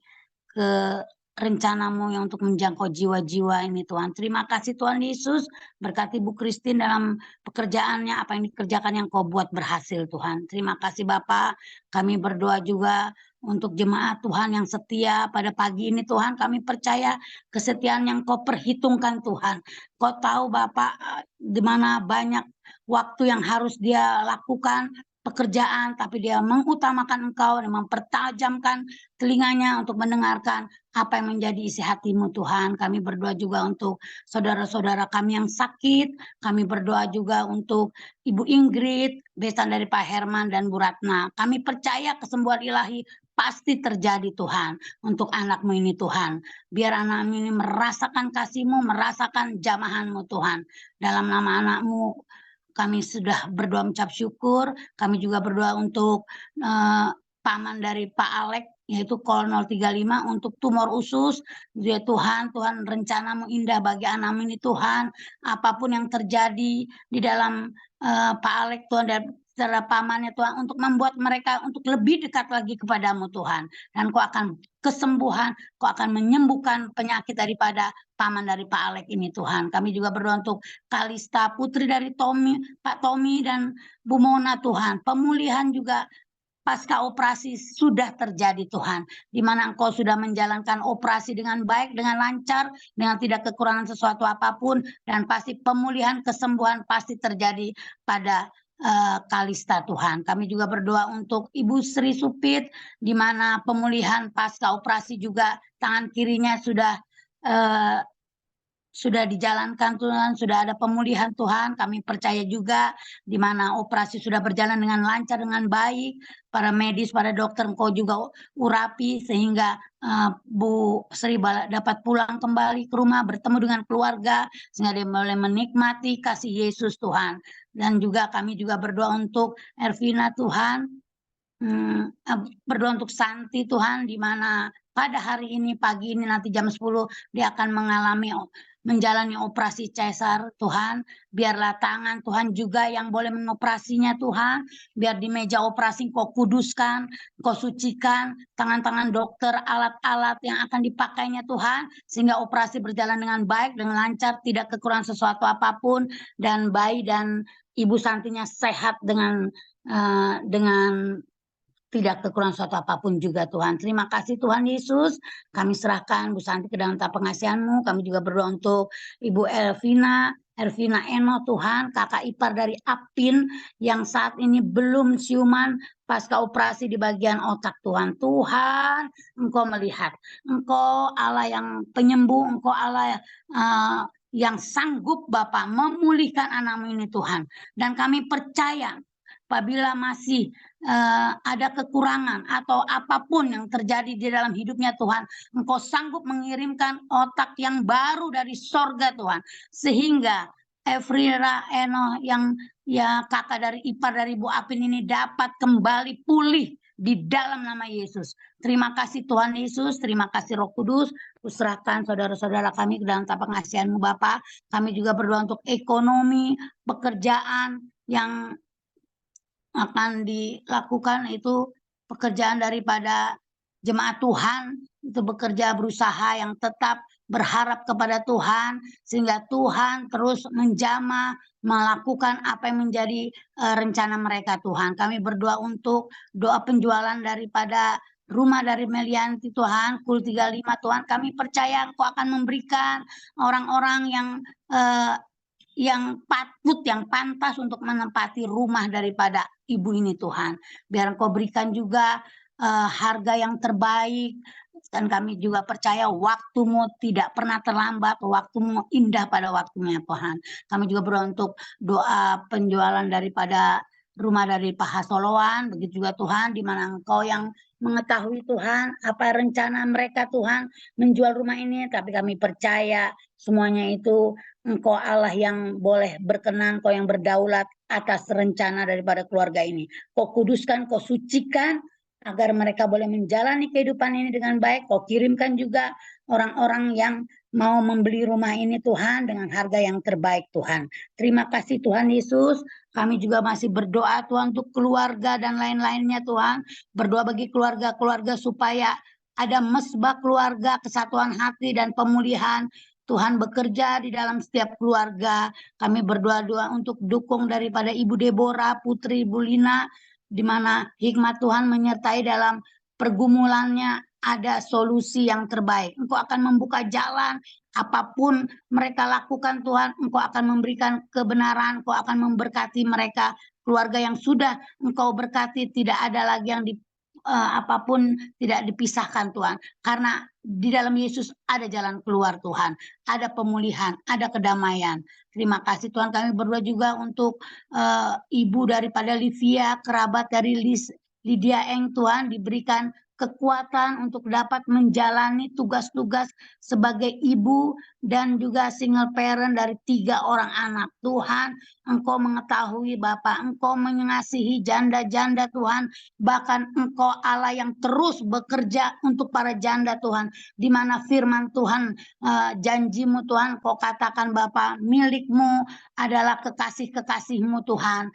rencana-Mu yang untuk menjangkau jiwa-jiwa ini Tuhan. Terima kasih Tuhan Yesus, berkati Bu Christine dalam pekerjaannya, apa yang dikerjakan yang Kau buat berhasil Tuhan. Terima kasih Bapak, kami berdoa juga untuk jemaat Tuhan yang setia pada pagi ini Tuhan. Kami percaya kesetiaan yang Kau perhitungkan Tuhan. Kau tahu Bapak di mana banyak waktu yang harus dia lakukan pekerjaan, tapi dia mengutamakan Engkau dan mempertajamkan telinganya untuk mendengarkan apa yang menjadi isi hati-Mu Tuhan. Kami berdoa juga untuk saudara-saudara kami yang sakit. Kami berdoa juga untuk Ibu Ingrid, besan dari Pak Herman dan Bu Ratna. Kami percaya kesembuhan ilahi pasti terjadi Tuhan untuk anak-Mu ini Tuhan. Biar anak-Mu ini merasakan kasih-Mu, merasakan jamahan-Mu Tuhan. Dalam nama anak-Mu kami sudah berdoa mengucap syukur. Kami juga berdoa untuk paman dari Pak Alek, yaitu Kol 035 untuk tumor usus. Ya Tuhan, Tuhan rencana-Mu indah bagi anak-Mu ini Tuhan. Apapun yang terjadi di dalam Pak Alek Tuhan dan saudara pamannya Tuhan, untuk membuat mereka untuk lebih dekat lagi kepadamu Tuhan. Dan Kau akan kesembuhan, Kau akan menyembuhkan penyakit daripada paman dari Pak Alek ini Tuhan. Kami juga berdoa untuk Kalista, putri dari Pak Tommy dan Bu Mona Tuhan. Pemulihan juga pasca operasi sudah terjadi Tuhan, di mana Engkau sudah menjalankan operasi dengan baik, dengan lancar, dengan tidak kekurangan sesuatu apapun, dan pasti pemulihan kesembuhan pasti terjadi pada Kalista Tuhan. Kami juga berdoa untuk Ibu Sri Supit, di mana pemulihan pasca operasi juga tangan kirinya sudah dijalankan Tuhan, sudah ada pemulihan Tuhan. Kami percaya juga di mana operasi sudah berjalan dengan lancar, dengan baik. Para medis, para dokter Engkau juga urapi sehingga Bu Sri dapat pulang kembali ke rumah, bertemu dengan keluarga, sehingga dia boleh menikmati kasih Yesus Tuhan. Dan juga kami juga berdoa untuk Ervina Tuhan, berdoa untuk Santi Tuhan, di mana pada hari ini, pagi ini, nanti jam 10 dia akan menjalani operasi cesar Tuhan. Biarlah tangan Tuhan juga yang boleh mengoperasinya Tuhan. Biar di meja operasi Kau kuduskan, Kau sucikan tangan-tangan dokter, alat-alat yang akan dipakainya Tuhan, sehingga operasi berjalan dengan baik, dengan lancar, tidak kekurangan sesuatu apapun, dan bayi dan Ibu Santinya sehat dengan tidak kekurangan suatu apapun juga Tuhan. Terima kasih Tuhan Yesus. Kami serahkan Bu Santi ke dalam pengasihan-Mu. Kami juga berdoa untuk Ibu Ervina Eno Tuhan, kakak ipar dari Apin yang saat ini belum siuman pasca operasi di bagian otak Tuhan. Tuhan, Engkau melihat. Engkau Allah yang penyembuh, Engkau Allah yang sanggup Bapa memulihkan anakmu ini Tuhan. Dan kami percaya apabila masih ada kekurangan atau apapun yang terjadi di dalam hidupnya Tuhan, Engkau sanggup mengirimkan otak yang baru dari sorga Tuhan, sehingga Evrira Eno yang kakak dari ipar dari Bu Apin ini dapat kembali pulih di dalam nama Yesus. Terima kasih Tuhan Yesus, terima kasih Roh Kudus. Kuserahkan saudara-saudara kami ke dalam pengasihan-Mu Bapa. Kami juga berdoa untuk ekonomi, pekerjaan yang akan dilakukan, itu pekerjaan daripada jemaat Tuhan, itu bekerja berusaha yang tetap berharap kepada Tuhan, sehingga Tuhan terus menjamah melakukan apa yang menjadi rencana mereka Tuhan. Kami berdoa untuk doa penjualan daripada rumah dari Melianti Tuhan, Kul 35 Tuhan. Kami percaya Engkau akan memberikan orang-orang yang patut, yang pantas untuk menempati rumah daripada ibu ini Tuhan. Biar Engkau berikan juga harga yang terbaik. Dan kami juga percaya waktu-Mu tidak pernah terlambat, waktu-Mu indah pada waktunya Tuhan. Kami juga berdoa untuk doa penjualan daripada rumah dari Pak Hasoloan, begitu juga Tuhan, di mana Engkau yang mengetahui Tuhan apa rencana mereka Tuhan menjual rumah ini. Tapi kami percaya semuanya itu Engkau Allah yang boleh berkenan, Kau yang berdaulat atas rencana daripada keluarga ini. Kau kuduskan, Kau sucikan, agar mereka boleh menjalani kehidupan ini dengan baik. Kau kirimkan juga orang-orang yang mau membeli rumah ini Tuhan dengan harga yang terbaik Tuhan. Terima kasih Tuhan Yesus. Kami juga masih berdoa Tuhan untuk keluarga dan lain-lainnya Tuhan. Berdoa bagi keluarga-keluarga supaya ada mesbah keluarga, kesatuan hati dan pemulihan. Tuhan bekerja di dalam setiap keluarga. Kami berdoa-doa untuk dukung daripada Ibu Deborah, Putri Ibu Lina, di mana hikmat Tuhan menyertai dalam pergumulannya, ada solusi yang terbaik. Engkau akan membuka jalan, apapun mereka lakukan Tuhan, Engkau akan memberikan kebenaran, Engkau akan memberkati mereka. Keluarga yang sudah Engkau berkati, tidak ada lagi yang apapun tidak dipisahkan Tuhan. Karena di dalam Yesus ada jalan keluar Tuhan, ada pemulihan, ada kedamaian. Terima kasih Tuhan. Kami berdoa juga untuk ibu daripada Livia, kerabat dari Lydia Eng Tuhan, diberikan kekuatan untuk dapat menjalani tugas-tugas sebagai ibu dan juga single parent dari 3 orang anak. Tuhan, Engkau mengetahui Bapa, Engkau mengasihi janda-janda Tuhan, bahkan Engkau Allah yang terus bekerja untuk para janda Tuhan, di mana firman Tuhan, janji-Mu Tuhan, Kau katakan Bapa, milik-Mu adalah kekasih-kekasih-Mu Tuhan,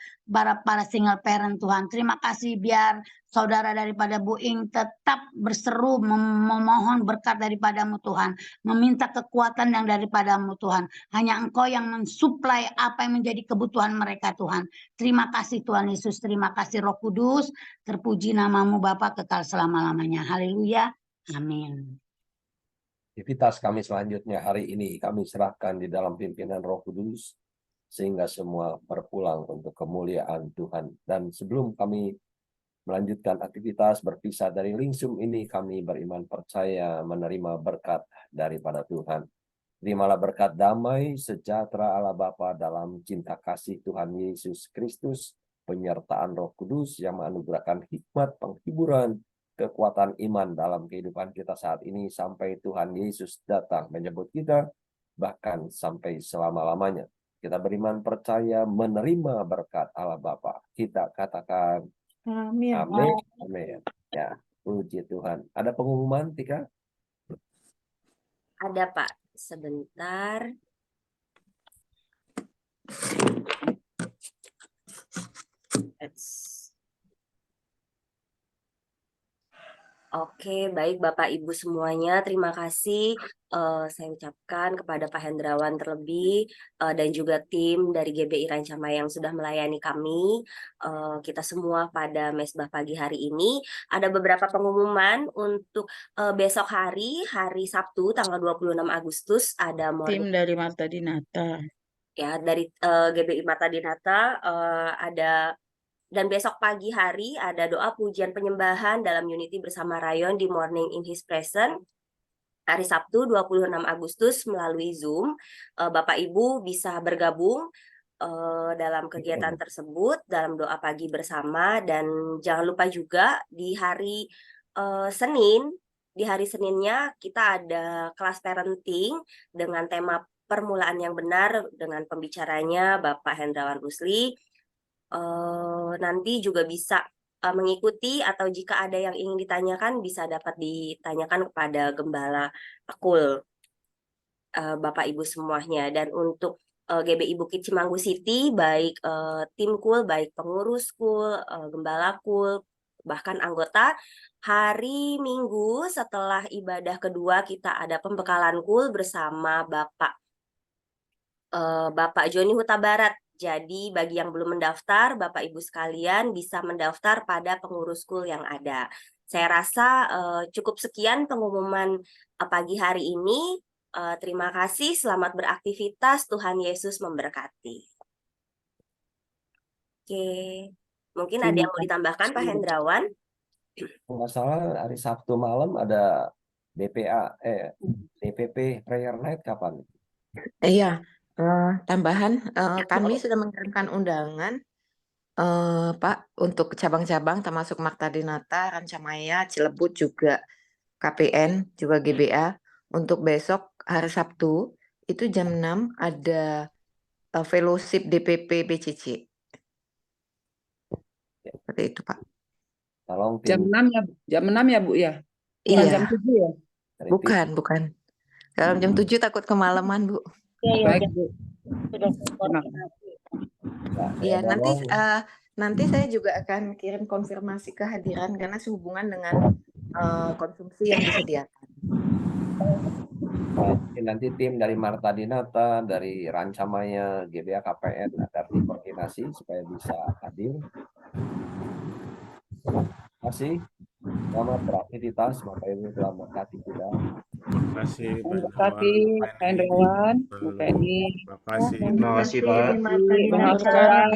para single parent Tuhan. Terima kasih, biar saudara daripada Bu Ing tetap berseru memohon berkat daripada-Mu Tuhan, meminta kekuatan yang daripada-Mu Tuhan. Hanya Engkau yang mensuplai apa yang menjadi kebutuhan mereka Tuhan. Terima kasih Tuhan Yesus, terima kasih Roh Kudus, terpuji nama-Mu Bapa kekal selama-lamanya. Haleluya, amin. Aktivitas kami selanjutnya hari ini kami serahkan di dalam pimpinan Roh Kudus. sehingga semua berpulang untuk kemuliaan Tuhan. Dan sebelum kami melanjutkan aktivitas berpisah dari Lingsum ini, kami beriman percaya menerima berkat daripada Tuhan. Terimalah berkat damai sejahtera Allah Bapa dalam cinta kasih Tuhan Yesus Kristus, penyertaan Roh Kudus yang menganugerahkan hikmat, penghiburan, kekuatan iman dalam kehidupan kita saat ini sampai Tuhan Yesus datang menjemput kita, bahkan sampai selama-lamanya. Kita beriman percaya menerima berkat Allah Bapa. Kita katakan Amin. amin. Amin. Ya, puji Tuhan. Ada pengumuman, Tika? Ada, Pak. Sebentar. Oke, baik Bapak Ibu semuanya, terima kasih saya ucapkan kepada Pak Hendrawan terlebih dan juga tim dari GBI Rancamaya yang sudah melayani kami, kita semua pada Mesbah pagi hari ini. Ada beberapa pengumuman untuk besok hari Sabtu tanggal 26 Agustus ada Tim dari Marta Dinata. ya dari GBI Marta Dinata ada. Dan besok pagi hari ada doa pujian penyembahan dalam Unity bersama Rayon di Morning in His Presence. Hari Sabtu 26 Agustus melalui Zoom. Bapak Ibu bisa bergabung dalam kegiatan tersebut, dalam doa pagi bersama. Dan jangan lupa juga di hari Senin, di hari Seninnya kita ada kelas parenting dengan tema permulaan yang benar dengan pembicaranya Bapak Hendrawan Rusli. Nanti juga bisa mengikuti atau jika ada yang ingin ditanyakan bisa dapat ditanyakan kepada Gembala Akul, Bapak Ibu semuanya. Dan untuk GBI Bukit Cimanggu City, baik tim KUL, baik pengurus KUL, Gembala KUL, bahkan anggota, hari Minggu setelah ibadah kedua kita ada pembekalan KUL bersama Bapak Joni Huta Barat. Jadi bagi yang belum mendaftar, Bapak Ibu sekalian bisa mendaftar pada pengurus KUL yang ada. Saya rasa cukup sekian pengumuman pagi hari ini. Terima kasih, selamat beraktivitas, Tuhan Yesus memberkati. Oke, mungkin ada yang mau ditambahkan Pak Hendrawan? Nggak salah hari Sabtu malam ada DPP Prayer Night kapan? Iya, tambahan kami sudah mengirimkan undangan Pak untuk cabang-cabang termasuk Marta Dinata, Rancamaya, Cilebut juga KPN, juga GBA. Untuk besok hari Sabtu itu jam 6 ada fellowship DPP BCC. Seperti itu Pak. Tolong Jam tim 6 ya, jam 6 ya Bu ya? Bukan Iya, jam 7 ya? dari bukan. Kalau jam 7 takut kemalaman Bu. Baik Bu. Sudah Terima kasih. Iya, nanti saya juga akan kirim konfirmasi kehadiran karena sehubungan dengan konsumsi yang disediakan. nanti tim dari Marta Dinata, dari Rancamaya, GBA, KPN akan dikoordinasi supaya bisa hadir. Terima kasih. Selamat beraktivitas, Bapak Ibu telah memberkati kita. Terima kasih Terima kasih Pak Hendrawan, Bu Penny. Terima kasih. Terima kasih Pak. Maafkan.